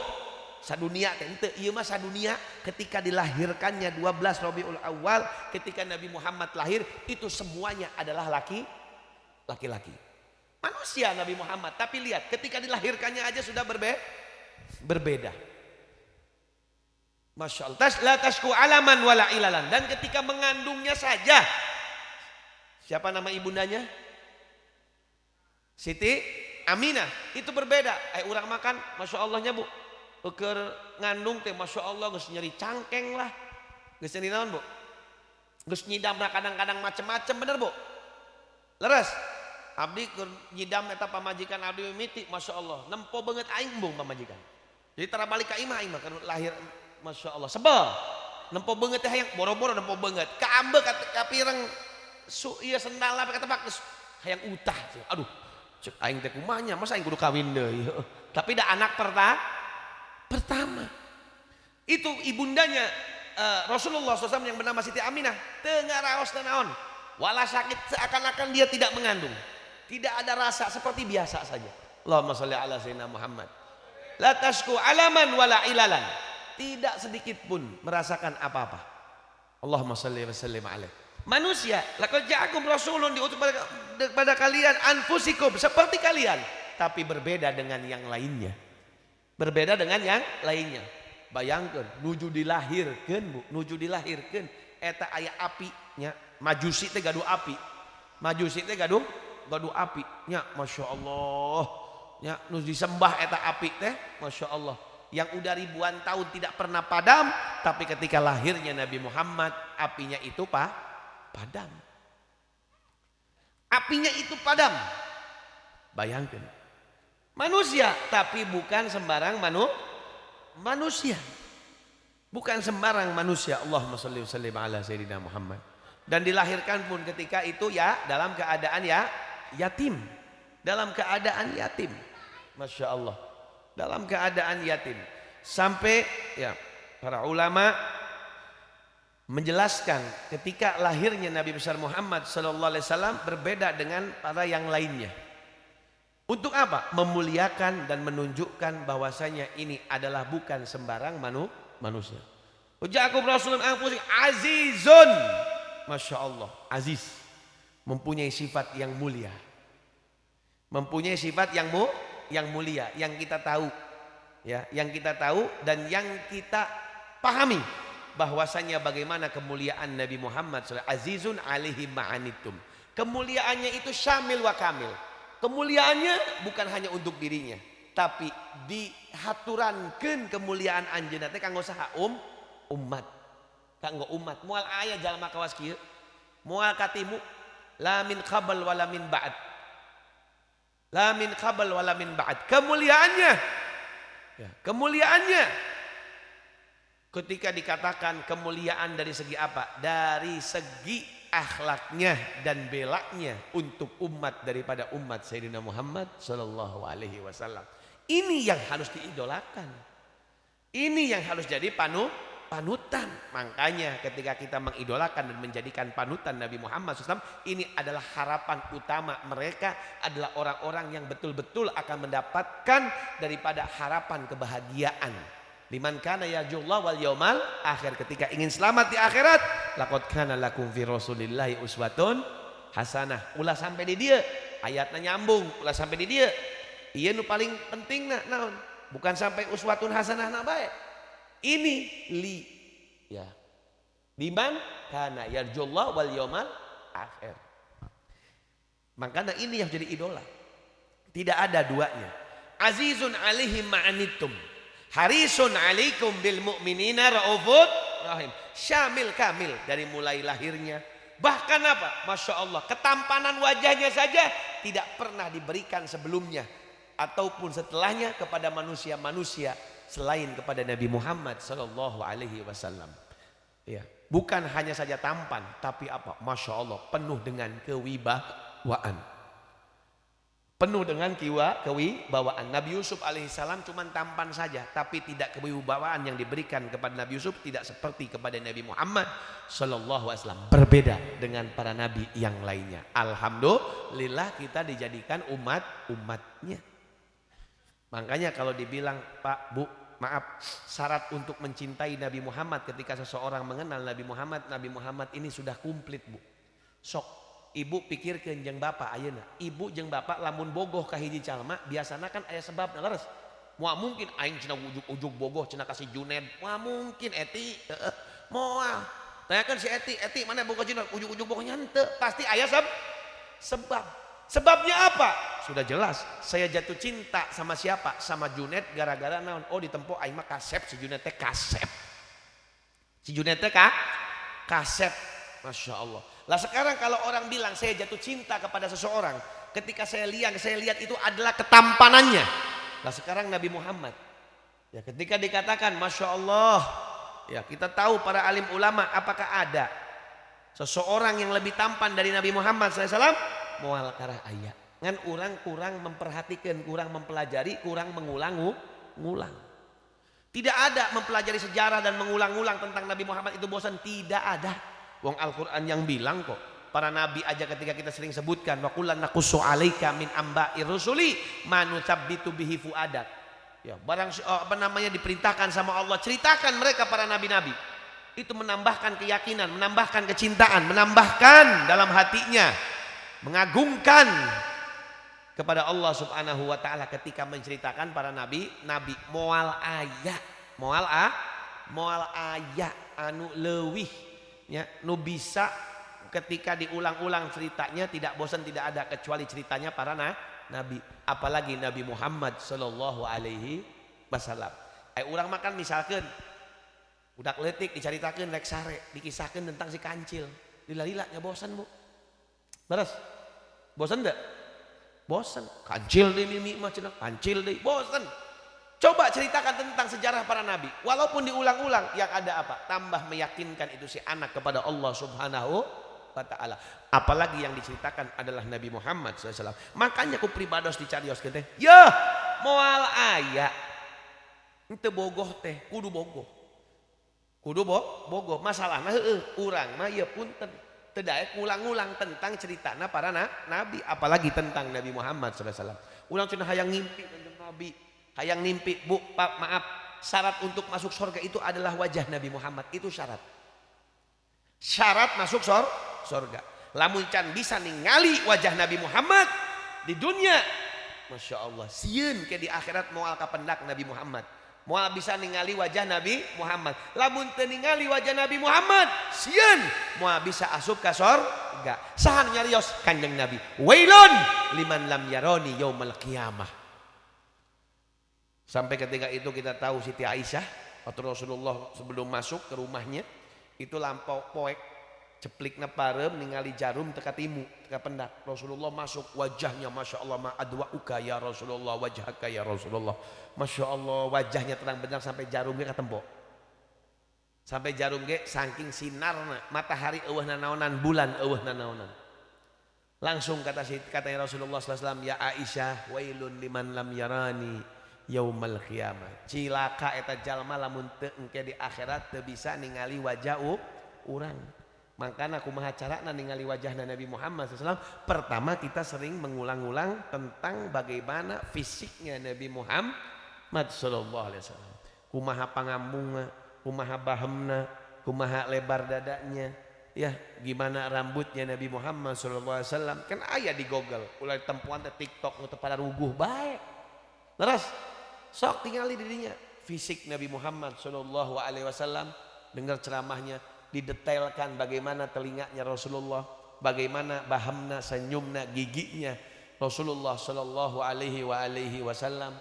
Sadunia teh henteu, ieu mah sadunia ketika dilahirkannya 12 Rabiul Awal, ketika Nabi Muhammad lahir itu semuanya adalah laki-laki. Manusia Nabi Muhammad, tapi lihat ketika dilahirkannya aja sudah berbeda. Masya Allah. La tashku alaman wala ilalan. Dan ketika mengandungnya saja, siapa nama ibundanya? Siti Aminah. Itu berbeda. Urang makan, Masya Allahnya Bu. Keur ngandung teh Masya Allah geus nyeri cangkeng lah. Geus nyeri naon Bu? Geus nyidam kadang-kadang macem-macem, bener Bu? Leres. Abdi keur nyidam eta pamajikan abdi mimiti, Masya Allah. Nempo banget aing bung pamajikan. Jadi tara balik ka imah aing mah keur lahir, Masya Allah. Sebel. Nempo banget teh hayang boro-boro nempo banget. Kaambe ka pireng ieu sendal lah ka tebak geus hayang utah. Aduh, cek aing teh kumaha nya, masa aing kudu kawin deui. Tapi da anak pertama itu ibundanya Rasulullah SAW yang bernama Siti Aminah teu ngaraos naon, wala sakit, seakan-akan dia tidak mengandung, tidak ada rasa, seperti biasa saja. Allahumma sholli ala sayyidina Muhammad. La tashku alaman wala ilalan, tidak sedikit pun merasakan apa-apa. Allahumma sholli wa sallim alaihi. Manusia, laqad ja'akum rasulun, diutus pada kalian anfusikum, seperti kalian, tapi berbeda dengan yang lainnya. Berbeda dengan yang lainnya. Bayangkan, nuju dilahirkan Bu, nuju dilahirkan eta aya api nya, majusi teh gaduh api. Majusi teh gaduh api nya, Masya Allah. Nya nu disembah eta api teh, Masya Allah. Yang udah ribuan tahun tidak pernah padam, tapi ketika lahirnya Nabi Muhammad, apinya itu padam. Apinya itu padam. Bayangkan. Manusia, tapi bukan sembarang manusia. Bukan sembarang manusia. Allahumma sholli wa sallim ala sayyidina Muhammad. Dan dilahirkan pun ketika itu ya dalam keadaan yatim. Dalam keadaan yatim. Masya Allah. Dalam keadaan yatim. Sampai ya para ulama menjelaskan ketika lahirnya Nabi besar Muhammad sallallahu alaihi wasallam berbeda dengan para yang lainnya. Untuk apa? Memuliakan dan menunjukkan bahwasanya ini adalah bukan sembarang manusia. Ujakum Rasulun azizun. Masya Allah. Aziz. Mempunyai sifat yang mulia. Mempunyai sifat yang mulia. Yang kita tahu. Ya, yang kita tahu dan yang kita pahami. Bahwasanya bagaimana kemuliaan Nabi Muhammad SAW. Azizun alaihi ma'anitum. Kemuliaannya itu syamil wa kamil. Kemuliaannya bukan hanya untuk dirinya, tapi dihaturankeun kemuliaan anjeunna teh kanggo saha? Umat. Kanggo umat. Moal aya jalma kawas kieu, moal katimu la min qabl wala min ba'd. La min qabl wala min ba'd. Kemuliaannya. Ya, kemuliaannya. Ketika dikatakan kemuliaan dari segi apa? Dari segi akhlaknya dan belaknya untuk umat daripada umat Sayyidina Muhammad sallallahu alaihi wasallam. Ini yang harus diidolakan. Ini yang harus jadi panutan. Makanya ketika kita mengidolakan dan menjadikan panutan Nabi Muhammad SAW, ini adalah harapan utama mereka, adalah orang-orang yang betul-betul akan mendapatkan daripada harapan kebahagiaan. Liman kana yarjullah wal yaumal akhir, ketika ingin selamat di akhirat, laqad kana lakum fi rasulillahi uswatun hasanah. Ulah sampai di dia, ayatnya nyambung, ulah sampai di dia. Ieu nu paling penting naon? Bukan sampai uswatun hasanah na bae. Ini ya. Liman kana yarjullah wal yaumal akhir. Makanya ini yang jadi idola. Tidak ada duanya. Azizun alaihim ma'anittum. Harisun alaikum bil mu'minina raufur rahim. Syamil kamil dari mulai lahirnya. Bahkan apa? Masya Allah, ketampanan wajahnya saja tidak pernah diberikan sebelumnya ataupun setelahnya kepada manusia-manusia selain kepada Nabi Muhammad sallallahu alaihi wasallam. Ya. Bukan hanya saja tampan, tapi apa? Masya Allah, penuh dengan kewibawaan. Penuh dengan kewibawaan. Nabi Yusuf alaihissalam cuma tampan saja, tapi tidak kewibawaan yang diberikan kepada Nabi Yusuf tidak seperti kepada Nabi Muhammad sallallahu alaihi wasallam. Berbeda dengan para nabi yang lainnya. Alhamdulillah kita dijadikan umatnya. Makanya kalau dibilang Pak, Bu, maaf, syarat untuk mencintai Nabi Muhammad ketika seseorang mengenal Nabi Muhammad ini sudah komplit, Bu. Sok ibu pikirkeun jeung bapak ayeuna. Ibu jeung bapak lamun bogoh ka hiji calma, biasana kan aya sebabna leres. Moal mungkin aing cenah ujug-ujug bogoh cenah ka si Juned. Moal mungkin Eti, moal. Tanyakeun si Eti mana bogoh Juned ujug-ujug bogohnya henteu. Pasti aya sebab. Sebabnya apa? Sudah jelas. Saya jatuh cinta sama siapa? Sama Juned gara-gara naon? Oh ditempo aing mah kasep, si Juned teh kasep. Si Juned teh kasep. Masya Allah. Lah sekarang kalau orang bilang saya jatuh cinta kepada seseorang, ketika saya lihat itu adalah ketampanannya. Lah sekarang Nabi Muhammad, ya ketika dikatakan Masya Allah, ya kita tahu para alim ulama apakah ada seseorang yang lebih tampan dari Nabi Muhammad SAW? Moal karah aya. Ngan orang kurang memperhatikan, kurang mempelajari, kurang mengulang. Tidak ada mempelajari sejarah dan mengulang-ulang tentang Nabi Muhammad itu bosan, tidak ada. Wong Al-Quran yang bilang kok. Para nabi aja ketika kita sering sebutkan. Wa kullan naqussu alaika min amba'ir rusuli ma nutsabbitu bihi fuadak. Ya, barang diperintahkan sama Allah, ceritakan mereka para nabi-nabi. Itu menambahkan keyakinan, menambahkan kecintaan, menambahkan dalam hatinya, mengagungkan kepada Allah Subhanahu wa taala ketika menceritakan para nabi moal aya anu leuwih ya, nu bisa ketika diulang-ulang ceritanya tidak bosan, tidak ada kecuali ceritanya para nabi, apalagi Nabi Muhammad sallallahu alaihi wasallam. Urang makan misalkan budak leutik dicaritakeun rek sare, dikisahkeun tentang si kancil, lila-lila nya bosan, Bu. Beres. Bosan enggak? Bosan. Kancil deui mimi mah cenah, kancil deui, bosan. Coba ceritakan tentang sejarah para nabi. Walaupun diulang-ulang, yang ada apa? Tambah meyakinkan itu si anak kepada Allah Subhanahu wa ta'ala. Apalagi yang diceritakan adalah Nabi Muhammad SAW. Makanya ku pribados dicarios teh. Ya, moal aya. Ente bogoh teh, kudu bogoh. Kudu bogoh. Masalahna urang mah ya punten. Teu daek ngulang-ulang tentang ceritana para nabi, apalagi tentang Nabi Muhammad SAW. Urang cenah hayang ngimpi tentang nabi. Hayang nimpi, Bu, Pak, maaf, syarat untuk masuk surga itu adalah wajah Nabi Muhammad, itu syarat. Syarat masuk surga. Lamun can bisa ningali wajah Nabi Muhammad di dunia, Masya Allah, sieun ke di akhirat moal kapendak Nabi Muhammad. Moal bisa ningali wajah Nabi Muhammad. Lamun teu ningali wajah Nabi Muhammad, sieun moal bisa asup ka surga. Sahan nyarios Kanjeng Nabi, wailun liman lam yaroni yaumal qiyamah. Sampai ketika itu kita tahu Siti Aisyah atau Rasulullah sebelum masuk ke rumahnya itu lampau poek ceplikna parem ningali jarum teka timu teka pendak. Rasulullah masuk, wajahnya Masya Allah ma adwa'uka ya Rasulullah, wajhaka ya Rasulullah. Masya Allah wajahnya terang benderang sampai jarumnya ketembok. Sampai jarum ge saking sinarna matahari eueuhna naonan, bulan eueuhna naonan. Langsung katanya Rasulullah SAW, ya Aisyah wailun liman lam yarani yaumal qiyamah. Cilaka eta jalma lamun teu engke di akhirat teu bisa ningali wajah urang. Makana kumaha carana ningali wajahna Nabi Muhammad SAW? Pertama kita sering mengulang-ulang tentang bagaimana fisiknya Nabi Muhammad sallallahu alaihi wasallam. Kumaha pangambungna, kumaha bahemna, kumaha lebar dadanya, ya gimana rambutnya Nabi Muhammad sallallahu alaihi wasallam. Kan aya di Google, ulah tempuan teh TikTok nu teu pada ruguh bae. Leres. Sok tinggali dirinya fisik Nabi Muhammad sallallahu alaihi wasallam, dengar ceramahnya didetailkan bagaimana telinganya Rasulullah, bagaimana bahamna, senyumna, giginya Rasulullah sallallahu alaihi wasallam.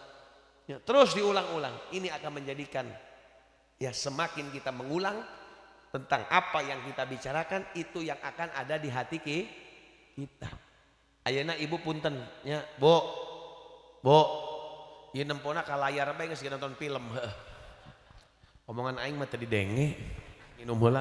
Ya, terus diulang-ulang. Ini akan menjadikan ya semakin kita mengulang tentang apa yang kita bicarakan itu yang akan ada di hati kita. Ayeuna ibu punten ya, Bu. Ieu nempona ka layar bae geus nonton film. Omongan aing mah teu didenge. Minum heula.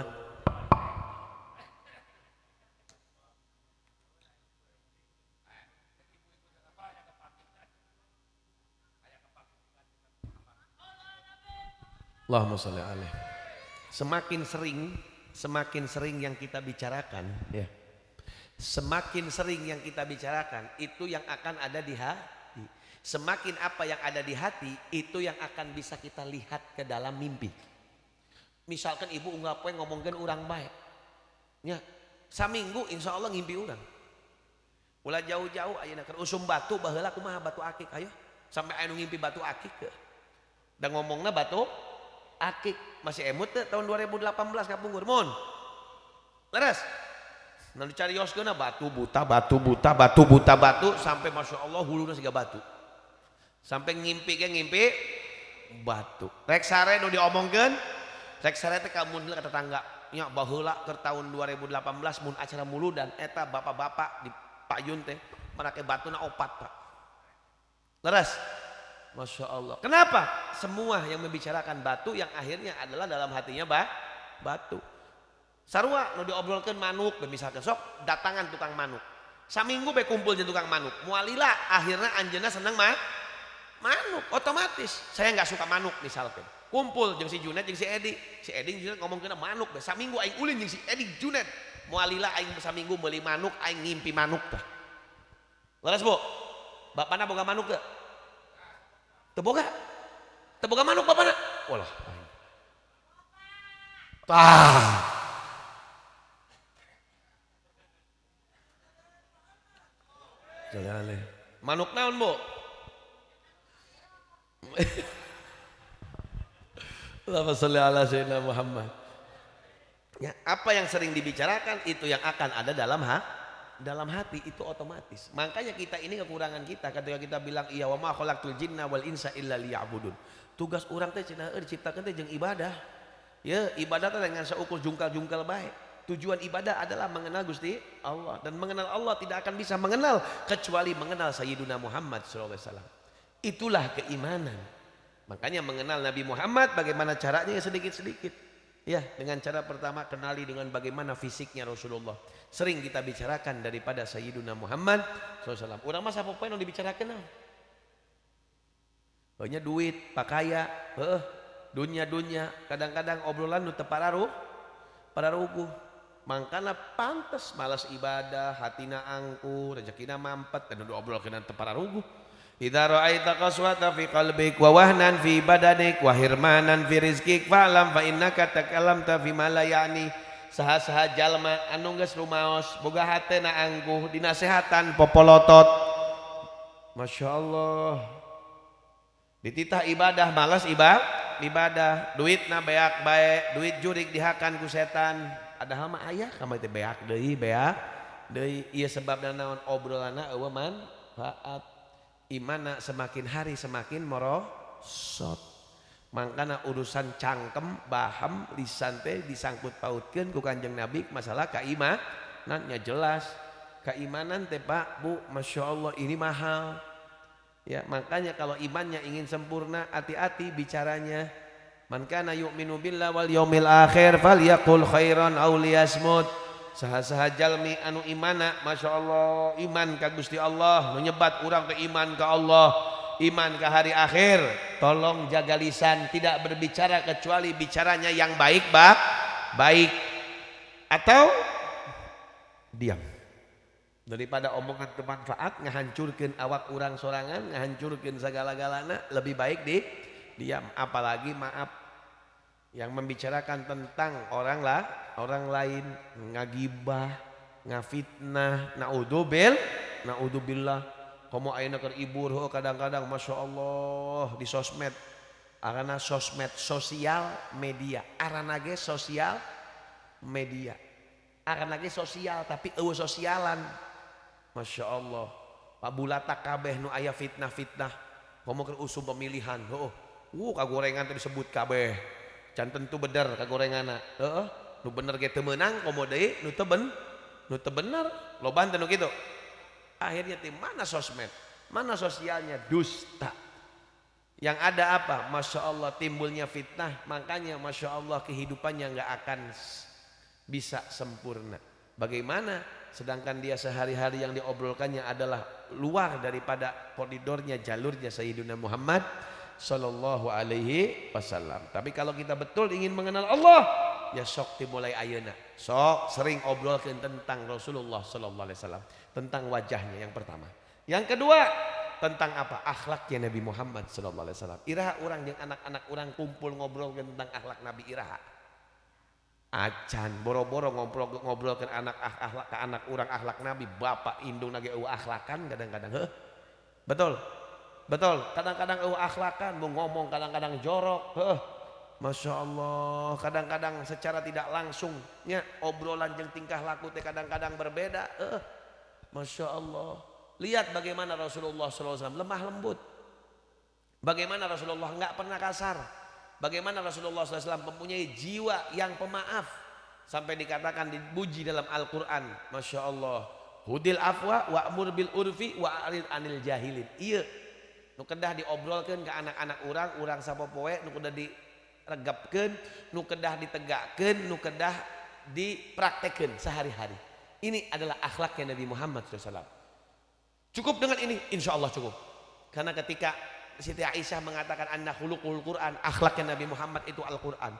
Allahumma sholli alaihi. Semakin sering yang kita bicarakan, ya. Semakin sering yang kita bicarakan itu yang akan ada di hati. Semakin apa yang ada di hati itu yang akan bisa kita lihat ke dalam mimpi. Misalkan ibu unggal poe ngomongkeun urang bae. Nya, saminggu insya Allah ngimpi urang. Ulah jauh-jauh ayeuna keur usum batu baheula kumaha batu akik ayo. Sampai anu ngimpi batu akik ke. Dan ngomongna batu akik masih emut teh tahun 2018 kapungkur mun. Leres. Nanti cari yoskeuna batu buta sampai masya Allah huluna siga batu. Sampai ngimpi batu. Rek sare nu diomongkeun, rek sare teh ka mun ka tetangga nya baheula keur tahun 2018 mun acara muludan eta bapak-bapak di payun teh make batuna 4 Pak. Leres. Masya Allah. Kenapa? Semua yang membicarakan batu yang akhirnya adalah dalam hatinya batu. Sarua nu diobrolkeun manuk misalkan sok datangan tukang manuk. Saminggu be kumpul jeung tukang manuk. Mualila akhirnya anjeunna seneng manuk otomatis. Saya nggak suka manuk misalkan. Kumpul jeung si Junet jeung si Edi. Si Edi jeung ngomongkeun manuk be. Saminggu aing ulin jeung si Edi Junet. Mualila aing saminggu meuli manuk aing ngimpi manuk teh. Leres Bu? Bapana boga manuk teh? Teu boga manuk bapana? Walah. Jalan manuk naon Bu? Allahumma sholli ala sayyidina Muhammad. Ya, apa yang sering dibicarakan itu yang akan ada dalam hati itu otomatis. Makanya kita ini kekurangan kita ketika kita bilang iya wa ma khalaqtul jinna wal insa illa liya'budun. Tugas urang teh cenah diciptakeun teh jeung ibadah. Ya, ibadah teh dengan saukur jungkal-jungkal bae. Tujuan ibadah adalah mengenal Gusti Allah dan mengenal Allah tidak akan bisa mengenal kecuali mengenal Sayyiduna Muhammad sallallahu alaihi wasallam. Itulah keimanan. Makanya mengenal Nabi Muhammad bagaimana caranya ya sedikit-sedikit. Ya, dengan cara pertama kenali dengan bagaimana fisiknya Rasulullah. Sering kita bicarakan daripada Sayyiduna Muhammad SAW. Urang mah sapopoe nu dibicarakeun naon? Heunya duit, pakaya, dunya. Kadang-kadang obrolan nu teu pararuguh. Mangkana pantes malas ibadah, hatina angkuh, rezekina mampet, dan nu diobrolkeun teu pararuguh. Idza ra'aita qaswata fi qalbik wa wahnan fi badanik wa hirmanan fi rizqik fa'lam fa innaka takallamta fi ma la ya'ni. Saha-saha jalma anu geus rumaos boga hatena angkuh dinasehatan popolotot. Masyaallah. Dititah ibadah malas ibadah, duitna beak bae, duit jurig dihakan ku setan. Ada mah aya ka mah teh beak deui. Ieu sebabna naon obrolanna eueuh manfaat. Imana semakin hari semakin merosot. Mangkana urusan cangkem, baham, lisan teh disangkut pautkeun ku Kanjeng Nabi masalah keimanannya jelas. Keimanan teh Pak, Bu, Masya Allah ini mahal. Ya, makanya kalau imannya ingin sempurna, hati-hati bicaranya. Man kana yu'minu billahi wal yaumil akhir falyaqul khairan aw liyasmut. Saha-saha jalmi anu imana Masya Allah iman ka Gusti Allah nu nyebat urang teh iman ka Allah, iman ka hari akhir. Tolong jaga lisan, tidak berbicara kecuali bicaranya yang baik atau diam. Daripada omongan bermanfaat ngahancurkeun awak urang sorangan, ngahancurkeun sagala-galana, lebih baik diam. Apalagi maaf yang membicarakan tentang orang lain, ngagibah, ngafitnah, naudzubillah. Komo ayeuna keur ibur kadang-kadang Masya Allah di sosmed. Arana sosmed sosial media, arana ge sosial media. Arana ge sosial tapi eueuh sosialan. Masya Allah. Pabulata kabeh nu aya fitnah-fitnah. Komo keur usum pemilihan. Kagorengan teh disebut kabeh. Can tentu bener kagorenganna. Nu bener ge teu meunang komo deui nu teu bener. Loban teh nu kitu. Akhirnya teh mana sosmed? Mana sosialnya? Dusta. Yang ada apa? Masya Allah timbulnya fitnah. Makanya Masya Allah kehidupannya nggak akan bisa sempurna. Bagaimana? Sedangkan dia sehari-hari yang diobrolkannya adalah luar daripada koridornya, jalurnya Sayyidina Muhammad sallallahu alaihi wasallam. Tapi kalau kita betul ingin mengenal Allah, ya sok dimulai ayeuna. Sok sering obrolkeun tentang Rasulullah sallallahu alaihi wasallam, tentang wajahnya yang pertama. Yang kedua, tentang apa? Akhlaknya Nabi Muhammad sallallahu alaihi wasallam. Iraha urang jeung anak-anak urang kumpul ngobrolkeun tentang akhlak Nabi iraha. Acan boro-boro ngobrolkeun akhlak ka anak urang akhlak Nabi, bapak indung nage eueuh akhlakan kadang-kadang. Heuh. Betul. Betul, kadang-kadang akhlakan, mau ngomong kadang-kadang jorok. Masya Allah, kadang-kadang secara tidak langsung ya, obrolan jeung tingkah laku teh kadang-kadang berbeda. Masya Allah, lihat bagaimana Rasulullah SAW lemah lembut, bagaimana Rasulullah nggak pernah kasar, bagaimana Rasulullah SAW mempunyai jiwa yang pemaaf, sampai dikatakan dipuji dalam Al-Quran. Masya Allah, hudil afwa wa'mur bil urfi wa'arid anil jahilin. Iya, nu kedah diobrolkeun ke anak-anak urang sapopoe, nu kedah diregapkeun, nu kedah ditegakkeun, nu kedah dipraktekkeun sehari-hari. Ini adalah akhlaknya Nabi Muhammad SAW. Cukup dengan ini, insya Allah cukup. Karena ketika Siti Aisyah mengatakan anna khuluqul Quran, akhlaknya Nabi Muhammad itu Al-Quran.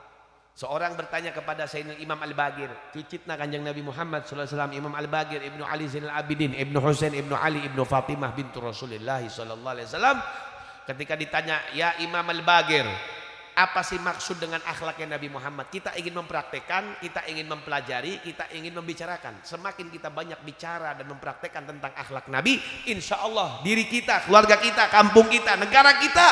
Seorang bertanya kepada Sayyidina Imam Al-Bagir, cicitna Kanjeng Nabi Muhammad SAW, Imam Al-Bagir Ibnu Ali Zainal Abidin, Ibnu Husain, Ibnu Ali, Ibnu Fatimah bintu Rasulullah SAW. Ketika ditanya, ya Imam Al-Bagir, apa sih maksud dengan akhlaknya Nabi Muhammad? Kita ingin mempraktekkan, kita ingin mempelajari, kita ingin membicarakan. Semakin kita banyak bicara dan mempraktekkan tentang akhlak Nabi, insya Allah diri kita, keluarga kita, kampung kita, negara kita,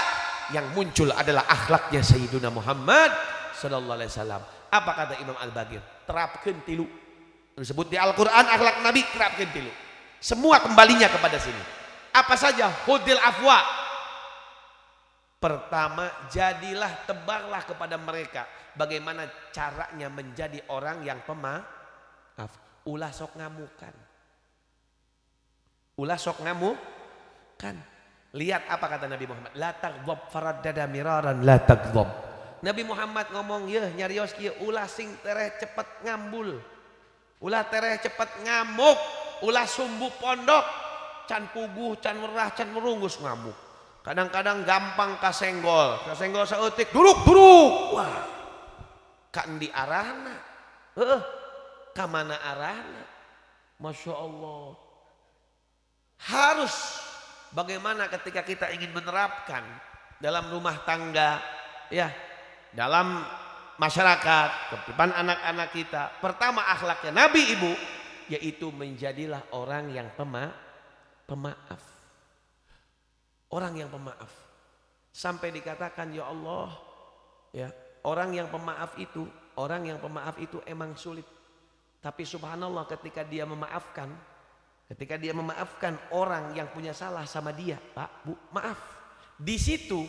yang muncul adalah akhlaknya Sayyiduna Muhammad sallallahu alaihi wasallam. Apa kata Imam Al-Bagir? Terapkeun tilu. Disebut di Al-Qur'an akhlak Nabi, terapkeun tilu. Semua kembalinya kepada sini. Apa saja? Hudil afwa. Pertama, jadilah tebarlah kepada mereka bagaimana caranya menjadi orang yang pemaaf. Ulah sok ngamukan. Ulah sok ngamukan. Lihat apa kata Nabi Muhammad, la taghdab faraddada miraran la taghdab. Nabi Muhammad ngomong, yeuh nyarios kieu, ulah sing tereh cepet ngambul, ulah tereh cepet ngamuk, ulah sumbu pondok, can puguh, can merah, can merunggus ngamuk. Kadang-kadang gampang kasenggol saeutik, duruk. Wah, ka endi arahna? Ka mana arahna? Masya Allah. Harus bagaimana ketika kita ingin menerapkan dalam rumah tangga, ya, dalam masyarakat, ke depan anak-anak kita. Pertama akhlaknya Nabi Ibu, yaitu menjadilah orang yang pemaaf. Orang yang pemaaf. Sampai dikatakan ya Allah, ya, orang yang pemaaf itu emang sulit. Tapi subhanallah ketika dia memaafkan orang yang punya salah sama dia, Pak, Bu, maaf. Di situ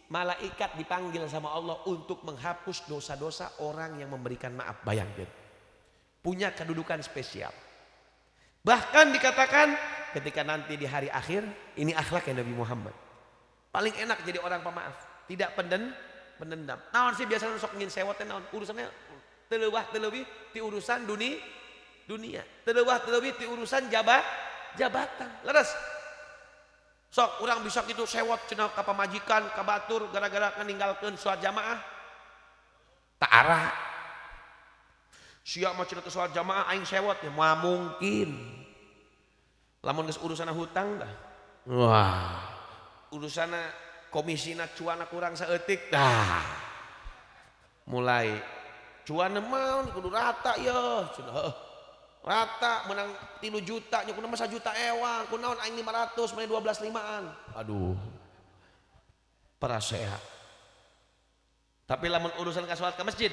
malaikat dipanggil sama Allah untuk menghapus dosa-dosa orang yang memberikan maaf. Bayangkan, punya kedudukan spesial. Bahkan dikatakan ketika nanti di hari akhir, ini akhlaknya Nabi Muhammad. Paling enak jadi orang pemaaf, tidak pendendam. Naon sih biasanya sok ngin sewot naon urusannya teleuwah-teleuwih ti urusan dunia. Teleuwah-teleuwih ti urusan jabatan. Leres. Sok orang bisa gitu sewot cenah ka pamajikan, ka batur gara-gara ninggalkeun sholat jamaah. Tak arah. Sia mah cenah sholat jamaah aing sewot ya moal mungkin. Lamun geus urusana hutang dah. Wah. Urusana komisina cuana kurang saeutik dah. Mulai cuana mah kudu rata ya cenah. Rata menang 3 juta nya kunaon mah 1 juta ewang, kunaon aing 500 meneh 12.5-an. Aduh. Parasehat. Tapi lamun urusan ka salat ke masjid,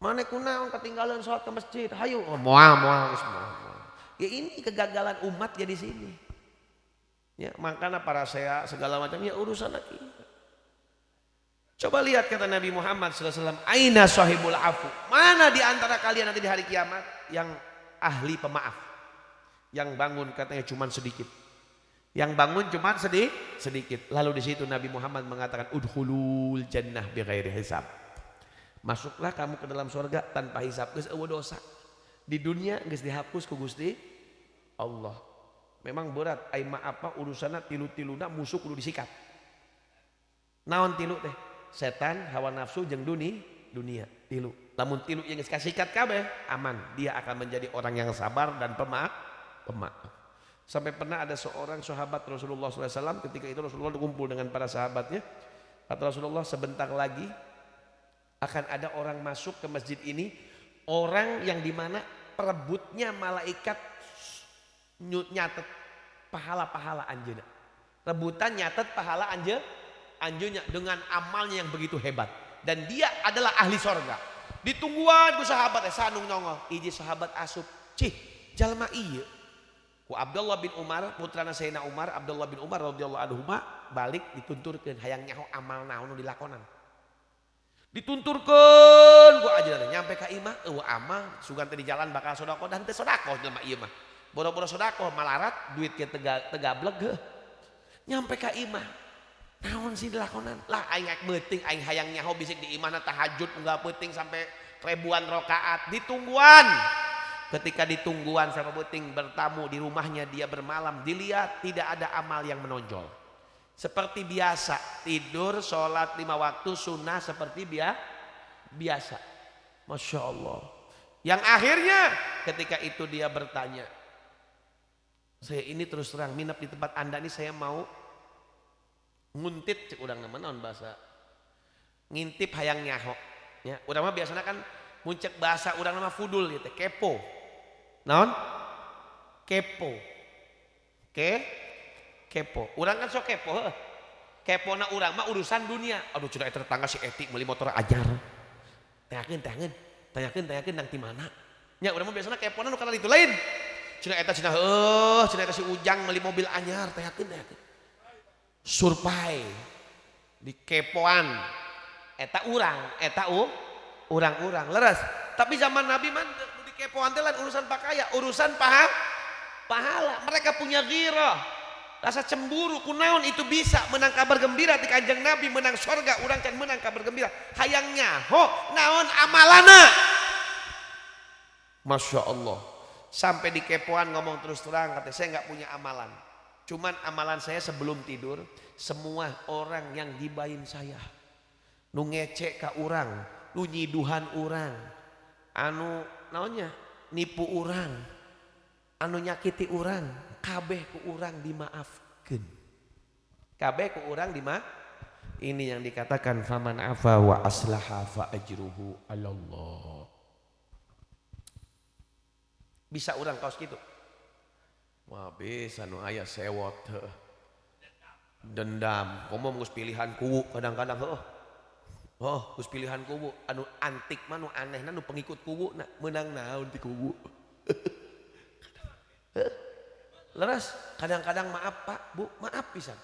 mane kunaon ketinggalan salat ke masjid, hayu moal geus moal. Ya ini kegagalan umat ya di sini. Ya, makanya parasehat segala macam ya urusan lagi. Coba lihat kata Nabi Muhammad SAW, aina sahibul afu, mana di antara kalian nanti di hari kiamat yang ahli pemaaf, yang bangun katanya cuma sedikit, yang bangun cuma sedikit. Lalu di situ Nabi Muhammad mengatakan udkhulul jannah bighairi hisab, masuklah kamu ke dalam surga tanpa hisab. Geus eueuh dosa di dunia geus dihapus ku Gusti Allah. Memang berat ai maaf urusanna tilu-tiluna musuh kudu disikat. Naon tilu teh? Setan, hawa nafsu jeung dunia tilu. Lamun tilu yang geus kasikat kabeh aman, dia akan menjadi orang yang sabar dan pemaaf. Sampai pernah ada seorang sahabat Rasulullah SAW, ketika itu Rasulullah berkumpul dengan para sahabatnya. Kata Rasulullah, sebentar lagi akan ada orang masuk ke masjid ini, orang yang dimana perebutnya malaikat nyatet pahala-pahala anjeuna. Rebutan nyatet pahala anjeunnya dengan amalnya yang begitu hebat. Dan dia adalah ahli sorga. Ditungguan ku sahabat sanung nongol. Iji sahabat asup. Cih, jalma ieu. Ku Abdullah bin Umar, putrana Sayyidina Umar, Abdullah bin Umar radhiyallahu anhu balik ditunturkeun hayang nyaho amal naon nu dilakonan. Ditunturkeun ku ajaran nyampe ka imah eueuh amal sugan teh di jalan bakal sedekah dan teu sedekah jelema ieu mah. Boro-boro sedekah malarat duit ke tegableg heuh. Nyampe ka imah naon sih dilakonan? Lah aing beuting aing hayang nyaho bisik di imahna tahajud enggak beuting sampai ribuan rakaat ditungguan. Ketika ditungguan sama beuting bertamu di rumahnya dia bermalam, dilihat tidak ada amal yang menonjol. Seperti biasa tidur, sholat 5 waktu sunnah seperti biasa. Masya Allah. Yang akhirnya ketika itu dia bertanya, saya ini terus terang minap di tempat anda ini saya mau nguntit cek urang nama naon bahasa ngintip hayang nyaho ya urang mah biasanya kan muncek bahasa urang nama fudul gitu kepo naon kepo urang kan sok kepo kepo na urang mah urusan dunia aduh cenah eta tetangga si Eti meuli motor anyar tanyakeun nang ti mana nya urang mah biasanya kepo na nu kana itu lain cenah eta si Ujang meuli mobil anyar tanyakeun surpai di kepoan eta urang leres tapi zaman Nabi mah di kepoan teh lain urusan pakaya urusan pahala mereka punya ghirah rasa cemburu kunaon itu bisa menang kabar gembira di Kanjeng Nabi menang surga urang can menang kabar gembira hayang nyaho naon amalana Masya Allah sampai di kepoan ngomong terus terang kata saya nggak punya amalan. Cuman amalan saya sebelum tidur semua orang yang gibain saya nu ngecek ka urang nu nyiduhan urang anu naonnya nipu urang anu nyakiti urang kabeh ku urang dimaafkeun kabeh ku urang ini yang dikatakan faman afa wa aslaha fa ajruhu 'alallah bisa urang kaos gitu. Wah bisa nu aya sewot dendam ngomong geus pilihan kubu kadang-kadang geus pilihan kubu anu antik mah nu anehna nu pengikut kubu na menang naon ti kubu leres kadang-kadang maaf Pak Bu maaf pisan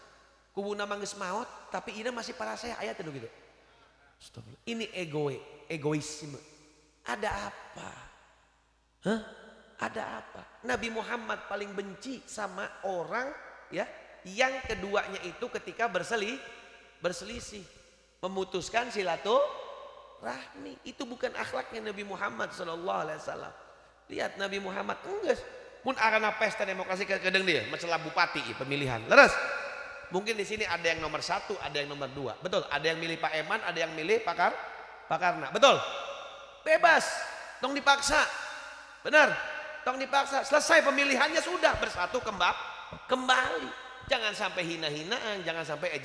kubu nama geus maot tapi ina masih para saya aya teh gitu. Ini egoisme ada apa ada apa? Nabi Muhammad paling benci sama orang ya yang keduanya itu ketika berselisih memutuskan silaturahmi itu bukan akhlaknya Nabi Muhammad SAW. Lihat Nabi Muhammad enggeus mun arana pesta demokrasi kadang dia masalah bupati pemilihan leres mungkin di sini ada yang nomor 1 ada yang nomor 2 betul ada yang milih Pak Eman ada yang milih Pakarna betul bebas dong dipaksa benar tong dipaksa selesai pemilihannya sudah bersatu kembali jangan sampai hina-hinaan jangan sampai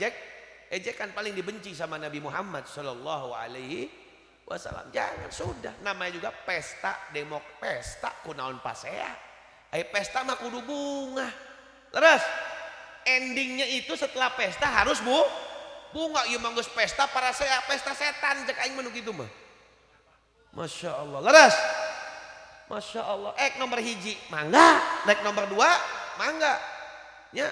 ejekan paling dibenci sama Nabi Muhammad Shallallahu Alaihi Wasallam jangan sudah namanya juga pesta pesta kunaon pasea pesta mah kudu bunga terus endingnya itu setelah pesta harus bunga ieu mah geus pesta para saya pesta setan cek aing mah kitu mah Masya Allah leres Masya Allah, nomor 1 mangga, nomor 2 mangga, ya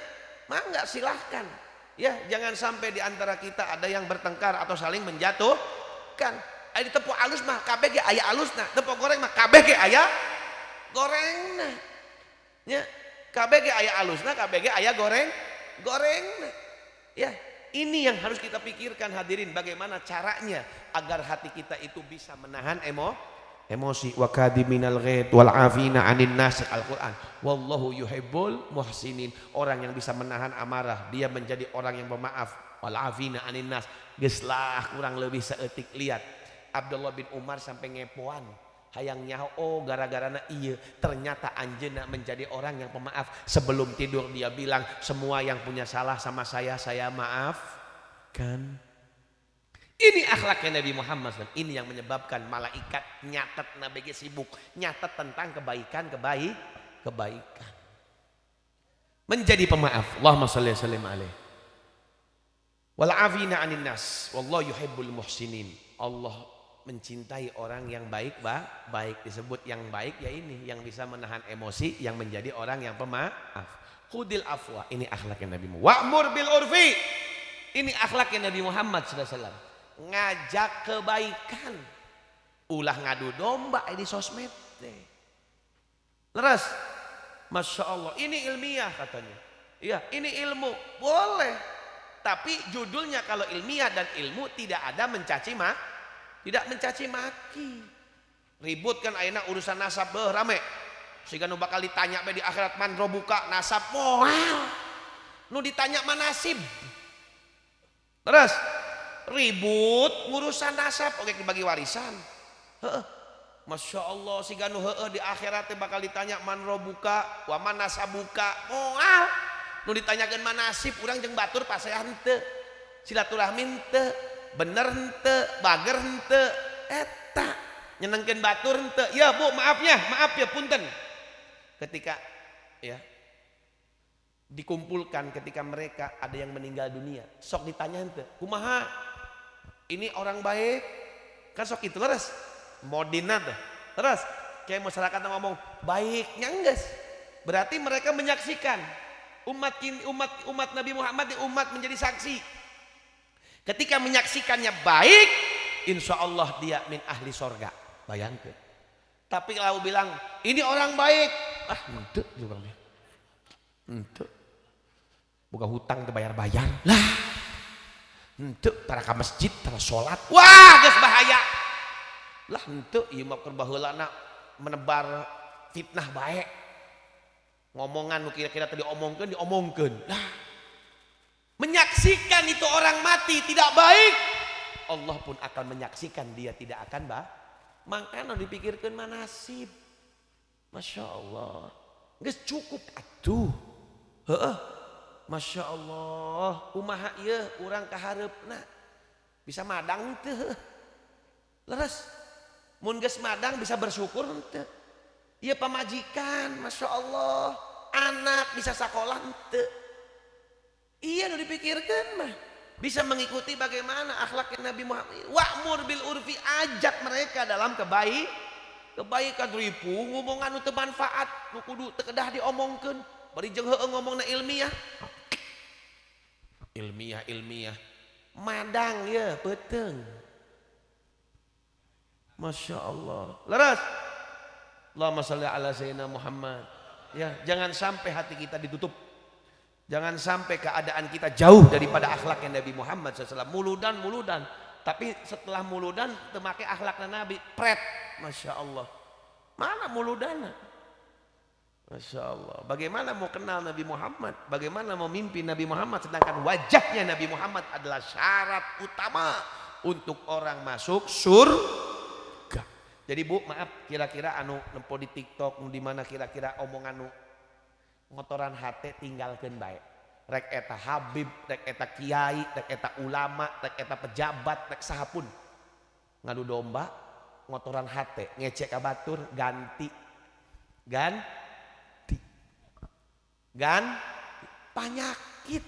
mangga silahkan, ya jangan sampai di antara kita ada yang bertengkar atau saling menjatuhkan. Ada tepung alus mah kabeh ge aya alusna, tepung goreng mah kabeh ge aya gorengna, ya kabeh ge aya alusna, kabeh ge aya gorengna, ya ini yang harus kita pikirkan hadirin bagaimana caranya agar hati kita itu bisa menahan emosi. Wa kadhiminal ghaid wal afina 'anil nas. Al-Qur'an. Wallahu yuhibbul muhsinin. Orang yang bisa menahan amarah, dia menjadi orang yang pemaaf. Wal afina 'anil nas. Geus lah kurang lebih saeutik lihat. Abdullah bin Umar sampai ngepoan. Hayang nyaho, oh gara-garana iya ternyata anjeunna menjadi orang yang pemaaf. Sebelum tidur dia bilang, semua yang punya salah sama saya maafkan. Ini akhlaknya Nabi Muhammad SAW. Ini yang menyebabkan malaikat nyatet Nabi sibuk nyatet tentang kebaikan. Menjadi pemaaf. Allahumma shalli wa sallim alaihi. Wal afina 'anil nas wallahu yuhibbul muhsinin. Allah mencintai orang yang baik, disebut yang baik ya ini yang bisa menahan emosi, yang menjadi orang yang pemaaf. Khudil afwa, ini akhlaknya Nabi Muhammad. Wa'mur bil urfi, ini akhlaknya Nabi Muhammad SAW. Ngajak kebaikan, ulah ngadu domba di sosmed. Leres, masya Allah, ini ilmiah katanya. Iya, ini ilmu, boleh. Tapi judulnya kalau ilmiah dan ilmu tidak ada mencaci maki. Ribut kan ayeuna urusan nasab rame. Siga nu bakal ditanya di akhirat man robuka nasab moal. Nu ditanya mah nasib. Terus ribut ngurusan nasab oke dibagi warisan. Heeh. Masya Allah siga nu heueuh di akhirat teh bakal ditanya man robuka wa man nasabuka moal. Nu ditanyakeun man nasib urang jeung batur pasehan teu. Silaturahmi teu. Bener hente, bager hente, eta nyenengkeun batur hente. Ya Bu, maaf ya punten. Ketika ya dikumpulkan ketika mereka ada yang meninggal dunia, sok ditanya hente, kumaha? Ini orang baik, kan sok itu terus modina tuh. Terus kayak masyarakat ngomong baiknya geus. Berarti mereka menyaksikan umat Nabi Muhammad di umat menjadi saksi. Ketika menyaksikannya baik, insya Allah dia min ahli sorga. Bayangkan. Tapi kalau bilang ini orang baik, ente juga nih, ente, buka hutang terbayar-bayar, lah, ente tara ke masjid, tara sholat, wah, geus bahaya, lah ente, iya mah kerbaheulana menebar fitnah baik, ngomongan kira-kira tadi diomongkan, lah. Menyaksikan itu orang mati tidak baik, Allah pun akan menyaksikan dia tidak akan makanya dipikirkan manasib. Masya Allah, nggak cukup atuh. Masya Allah, kumaha ieu urang kahareupna bisa madang teu. Leres, mun geus madang bisa bersyukur teu. Ieu pamajikan, masya Allah, anak bisa sakola teu. Iya udah dipikirkan mah bisa mengikuti bagaimana akhlaknya Nabi Muhammad. Wa'mur bil urfi, ajak mereka dalam kebaikan ribu ngomongan nu teu manfaat nu kudu teu kedah diomongkeun bari jeung heueuh ngomongna ilmiah madang ya beteung. Masya Allah. Leres. Allahumma shalli ala sayyidina Muhammad. Ya, jangan sampai hati kita ditutup. Jangan sampai keadaan kita jauh daripada akhlaknya Nabi Muhammad SAW. Muludan. Tapi setelah muludan memakai akhlaknya Nabi. Pret. Masya Allah. Mana muludana? Masya Allah. Bagaimana mau kenal Nabi Muhammad? Bagaimana mau mimpi Nabi Muhammad? Sedangkan wajahnya Nabi Muhammad adalah syarat utama untuk orang masuk surga. Jadi Bu, maaf kira-kira anu nempo di TikTok, di mana kira-kira omongan ngotoran hati tinggalkan baik. Rek eta habib, rek eta kiai, rek eta ulama, rek eta pejabat, rek sahapun ngadu domba ngotoran hati, ngecek kabatur ganti panyakit.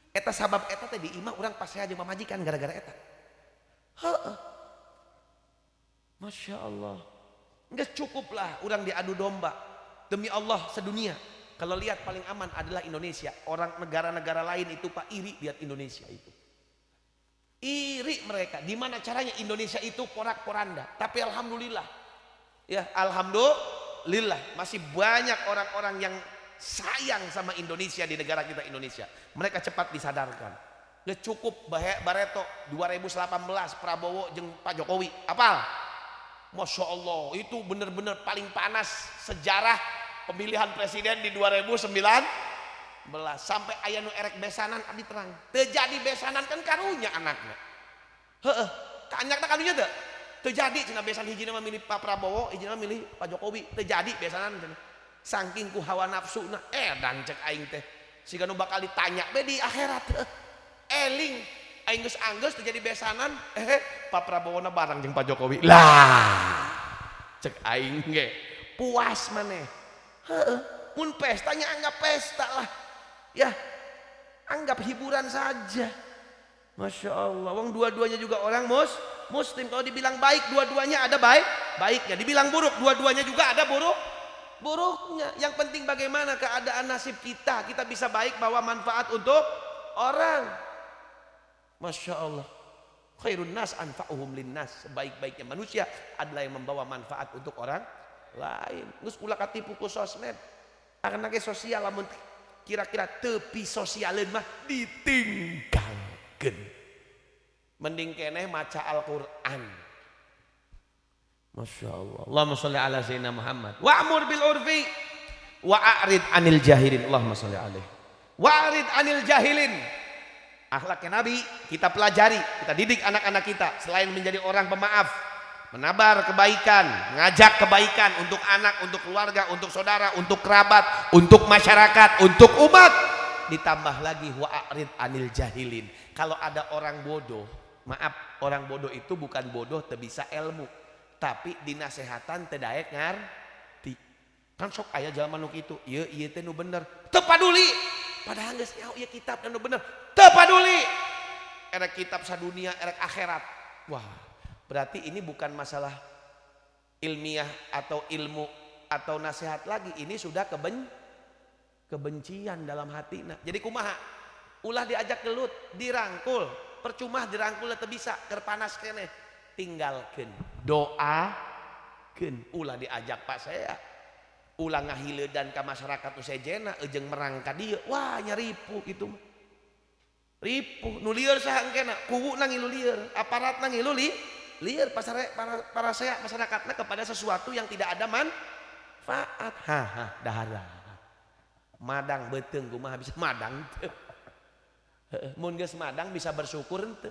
Eta sabab eta teh di imah urang pas saya jeung pamajikan gara-gara eta. Heeh. Masya Allah. Enggak cukuplah urang diadu domba demi Allah sedunia. Kalau lihat paling aman adalah Indonesia. Orang negara-negara lain itu Pak iri lihat Indonesia itu. Iri mereka. Gimana caranya Indonesia itu porak-poranda. Tapi alhamdulillah. Ya, alhamdulillah masih banyak orang-orang yang sayang sama Indonesia di negara kita Indonesia. Mereka cepat disadarkan. Gak cukup Bareto 2018 Prabowo jeung Pak Jokowi. Apal? Masya Allah, itu benar-benar paling panas sejarah pemilihan presiden di 2019. Sampai aya nu erek besanan abdi terang. Terjadi besanan kan karunya anaknya. Heeh, ka anyakna karunya teu. Terjadi cenah besan hijina mah milih Pak Prabowo, hijina milih Pak Jokowi. Terjadi besanan cenah. Saking ku hawa nafsuna edan cek aing teh. Siga nu bakal ditanya be di akhirat. Eling aing geus anggeus terjadi besanan, Pak Prabowo na bareng jeung Pak Jokowi. Lah. Cek aing ge puas maneh. Heeh, mun pestanya anggap pesta lah. Ya, anggap hiburan saja. Masya Allah, wong dua-duanya juga orang muslim. Kalau dibilang baik, dua-duanya ada baiknya. Dibilang buruk, dua-duanya juga ada buruknya. Yang penting bagaimana keadaan nasib kita. Kita bisa baik bawa manfaat untuk orang. Masya Allah. Khairun nas anfa'uhum linnas. Sebaik-baiknya manusia adalah yang membawa manfaat untuk orang lain. Terus ulah katipu ku sosmed. Karena ke sosial lamun kira-kira tepi sosialin mah ditinggalkan. Mending keneh maca Al-Quran. Masya Allah. Allahumma sholli ala sayyidina Muhammad. Wa'mur bil urfi wa'arid anil jahilin. Allahumma sholli alaihi. Wa'arid anil jahilin. Akhlaknya Nabi kita pelajari, kita didik anak-anak kita. Selain menjadi orang pemaaf, menabar kebaikan, ngajak kebaikan untuk anak, untuk keluarga, untuk saudara, untuk kerabat, untuk masyarakat, untuk umat. Ditambah lagi wa'arid anil jahilin. Kalau ada orang bodoh, maaf, orang bodoh itu bukan bodoh teu bisa ilmu, tapi dinasehatan teu daek ngarti. Kan sok aya jalma nu kitu, ieu teh nu bener, teu paduli. Padahal geus nyaho ieu kitab nu bener, teu paduli. Erek kitab sadunia, erek akhirat. Wah, berarti ini bukan masalah ilmiah atau ilmu atau nasihat lagi, ini sudah kebencian dalam hati. Nah, jadi kumaha? Ulah diajak gelut, dirangkul, percuma dirangkul teu bisa, keur panas keneh. Tinggalkeun, doakeun, ulah diajak Pak saya. Ulah ngahileudan ka masyarakat nu sejena jeung merang ka dieu. Wah, nya ripuh kitu mah. Ripuh, nu lieur saha engkena? Kuwuna ngilu lieur, aparatna ngilu lieur para saya masyarakatna kepada sesuatu yang tidak ada manfaat. Dahara. Madang beuteung kumaha bisa madang teu. Mun geus madang bisa bersyukur henteu.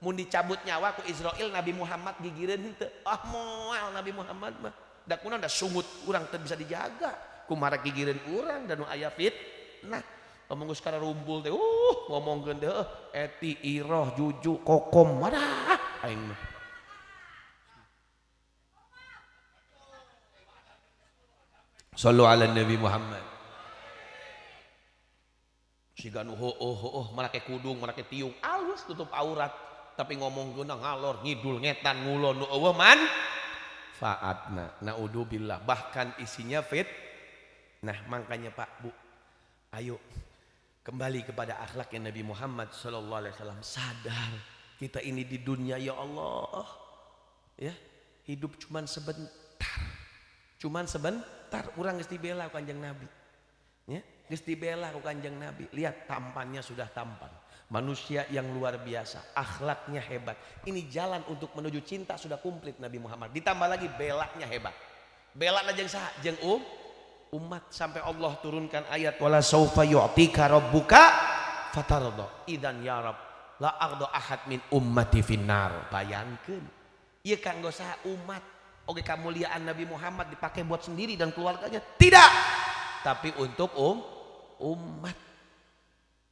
Mun dicabut nyawa ku Israel Nabi Muhammad gigireun henteu. Ah moal Nabi Muhammad mah. Da kuna da sungut urang teu bisa dijaga. Kumaha gigireun urang dan nu aya fitnah. Ngomong geus rumpul teh ngomongkeun teh eti iroh juju kokom wadah aing mah. Sallu ala Nabi Muhammad. Siga nu heueuh make kudung, make tiung, alus tutup aurat, tapi ngomongkeun ngalor ngidul ngetan ngulon nu eueuh manfaatna. Naudzubillah, bahkan isinya fit. Nah, makanya Pak Bu, ayo kembali kepada akhlaknya Nabi Muhammad sallallahu alaihi wasallam. Sadar kita ini di dunia ya Allah. Ya, hidup cuman sebentar. Urang geus dibela ku Kanjeng Nabi. Ya, geus dibela ku Kanjeng Nabi. Lihat tampannya sudah tampan. Manusia yang luar biasa, akhlaknya hebat. Ini jalan untuk menuju cinta sudah komplit Nabi Muhammad. Ditambah lagi belaknya hebat. Belakna jeung saha? Jeung umat, sampai Allah turunkan ayat wala saufa yu'tika rabbuka fatarda. Idan ya Rabb la ardo ahad min ummati finnar. Bayangkeun. Ieu kanggo saha? Umat. Oke, kemuliaan Nabi Muhammad dipakai buat sendiri dan keluarganya? Tidak. Tapi untuk umat.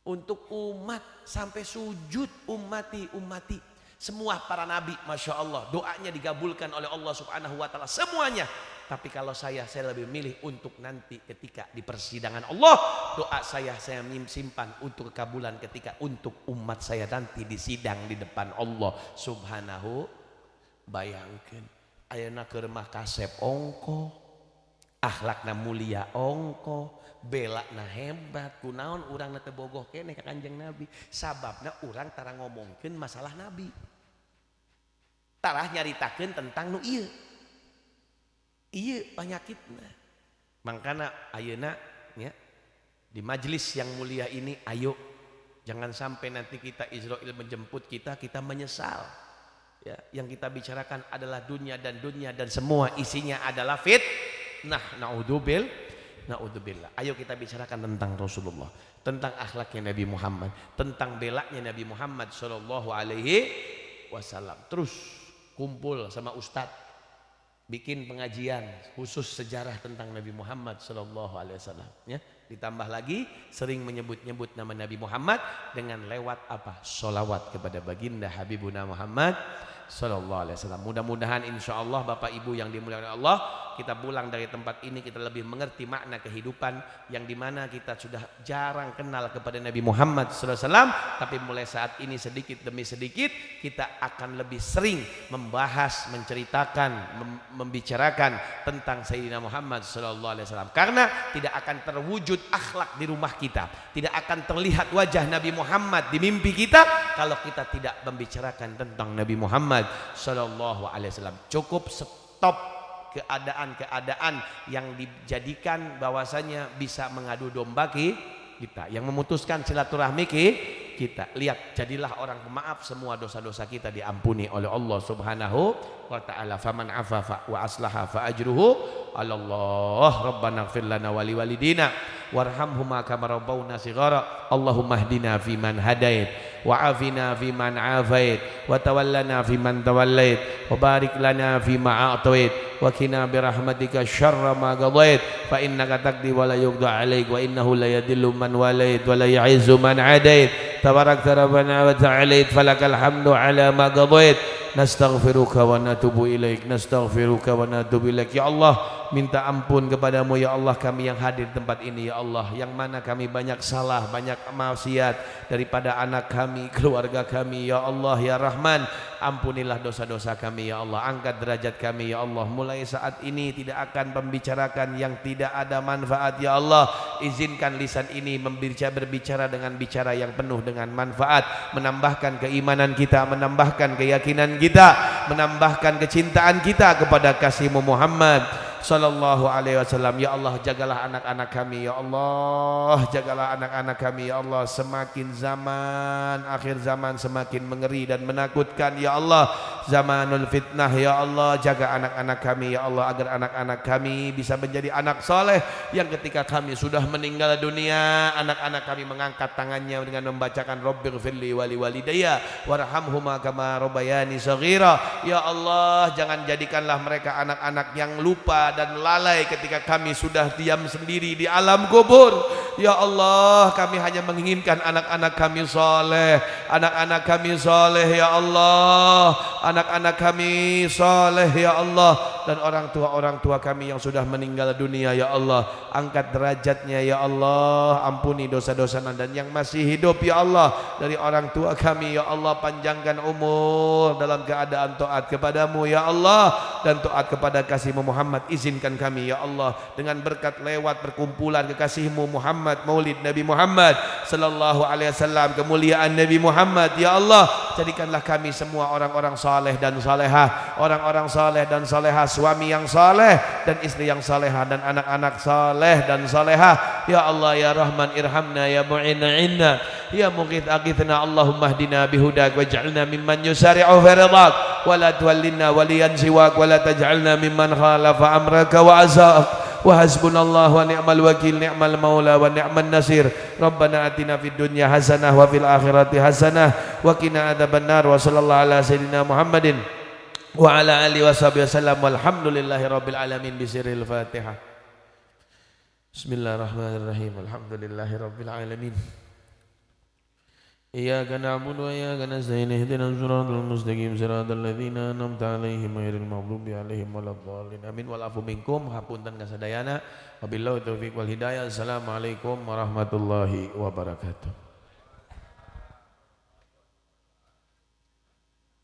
Untuk umat sampai sujud ummati. Semua para nabi, Masya Allah, doanya digabulkan oleh Allah Subhanahu wa Ta'ala semuanya. Tapi kalau saya lebih milih untuk nanti ketika di persidangan Allah, doa saya simpan untuk kekabulan ketika untuk umat saya nanti disidang di depan Allah Subhanahu. Bayangkan ayeuna keur mah kasep ongko, akhlakna mulia ongko, belakna hebat. Kunaon urang teu bogoh keneh ka Kanjeng Nabi? Sababna urang tara ngomongkeun masalah Nabi, tara nyaritakeun tentang nu ieu panyakitna. Mangkana ayeuna ya di majelis yang mulia ini, ayo jangan sampai nanti kita Israel menjemput kita menyesal. Ya, yang kita bicarakan adalah dunia dan semua isinya adalah fitnah. Naudzubillah. Ayo kita bicarakan tentang Rasulullah, tentang akhlaknya Nabi Muhammad, tentang belaknya Nabi Muhammad sallallahu alaihi wasallam. Terus kumpul sama ustadz, bikin pengajian khusus sejarah tentang Nabi Muhammad sallallahu alaihi wasallam, ya. Ditambah lagi sering menyebut-nyebut nama Nabi Muhammad dengan lewat apa? Sholawat kepada baginda Habibuna Muhammad sallallahu alaihi wasallam. Mudah-mudahan insyaallah Bapak Ibu yang dimuliakan Allah, kita pulang dari tempat ini kita lebih mengerti makna kehidupan yang dimana kita sudah jarang kenal kepada Nabi Muhammad sallallahu alaihi wasallam, tapi mulai saat ini sedikit demi sedikit kita akan lebih sering membahas, menceritakan, membicarakan tentang Sayyidina Muhammad sallallahu alaihi wasallam, karena tidak akan terwujud akhlak di rumah kita, tidak akan terlihat wajah Nabi Muhammad di mimpi kita kalau kita tidak membicarakan tentang Nabi Muhammad sallallahu alaihi wasallam. Cukup stop keadaan-keadaan yang dijadikan bahwasanya bisa mengadu domba kita, yang memutuskan silaturahmi kita. Lihat, jadilah orang pemaaf, semua dosa-dosa kita diampuni oleh Allah Subhanahu wa taala. Faman afafa wa aslaha fa ajruhu 'ala Allah. Rabbana ighfir lana wa liwalidina warhamhuma kama rabbawna shighara. Allahumma hdina fi man hadait wa afina fi man afait wa tawallana fi man tawallait wa barik lana fi ma a'tait wa qina bi rahmatika syarra ma qadait fa innaka taqdi wa la yuqda 'alaik wa innahu la yadhillu man walait wa la yu'izzu man adait tabarakta rabbana wa ta'alait falakal hamdu 'ala ma qadait. Nastaghfiruka wa natubu ilaik, nastaghfiruka wa natubu ilaik. Ya Allah, minta ampun kepadamu ya Allah, kami yang hadir di tempat ini ya Allah, yang mana kami banyak salah, banyak maksiat daripada anak kami, keluarga kami ya Allah ya Rahman. Ampunilah dosa-dosa kami ya Allah, angkat derajat kami ya Allah. Mulai saat ini tidak akan membicarakan yang tidak ada manfaat ya Allah. Izinkan lisan ini berbicara dengan bicara yang penuh dengan manfaat, menambahkan keimanan kita, menambahkan keyakinan kita, menambahkan kecintaan kita kepada kasih-Mu Muhammad sallallahu alaihi wasallam. Ya Allah, jagalah anak-anak kami ya Allah, jagalah anak-anak kami ya Allah. Semakin zaman akhir zaman semakin mengeri dan menakutkan ya Allah, zamanul fitnah ya Allah. Jaga anak-anak kami ya Allah, agar anak-anak kami bisa menjadi anak soleh yang ketika kami sudah meninggal dunia, anak-anak kami mengangkat tangannya dengan membacakan Rabbighfirli wali walidayya warhamhuma kama rabbayani shaghira. Ya Allah, jangan jadikanlah mereka anak-anak yang lupa dan lalai ketika kami sudah diam sendiri di alam kubur. Ya Allah, kami hanya menginginkan anak-anak kami soleh, anak-anak kami soleh ya Allah, anak-anak kami soleh ya Allah, dan orang tua kami yang sudah meninggal dunia ya Allah, angkat derajatnya ya Allah, ampuni dosa-dosa, dan yang masih hidup ya Allah dari orang tua kami ya Allah, panjangkan umur dalam keadaan taat kepadamu ya Allah dan taat kepada kasih-Mu Muhammad. Izinkan kami ya Allah dengan berkat lewat perkumpulan kekasih-Mu Muhammad, Maulid Nabi Muhammad sallallahu alaihi wasallam, kemuliaan Nabi Muhammad ya Allah, jadikanlah kami semua orang-orang saleh dan salehah, orang-orang saleh dan salehah, suami yang saleh dan istri yang salehah, dan anak-anak saleh dan salehah ya Allah ya Rahman. Irhamna ya mu'inna inna ya mughith aghithna. Allahumma hdina bihudak waj'alna mimman yusari'u fi ridak wa la tuwallina waliyan siwak wa la taj'alna mimman khalafa amraka wa azaq. Wa hasbunallahu wa ni'mal wakil, ni'mal maula wa ni'man nasir. Rabbana atina fid dunya hasanah wa fil akhirati hasanah wa qina adzabannar. Wa sallallahu ala sayyidina Muhammadin wa ala alihi washabihi wasallam. Walhamdulillahi rabbil alamin. Bisiril Fatihah. Bismillahirrahmanirrahim. Alhamdulillahi rabbil alamin. Iyyaka na'budu wa iyyaka nasta'in. Ihdinas siratal mustaqim, siratal ladzina an'amta 'alaihim ghairil maghdubi 'alaihim waladdallin. Amin. Wal afu minkum, hapunten kasadayana. Wabillahi taufiq wal hidayah. Assalamualaikum warahmatullahi wabarakatuh.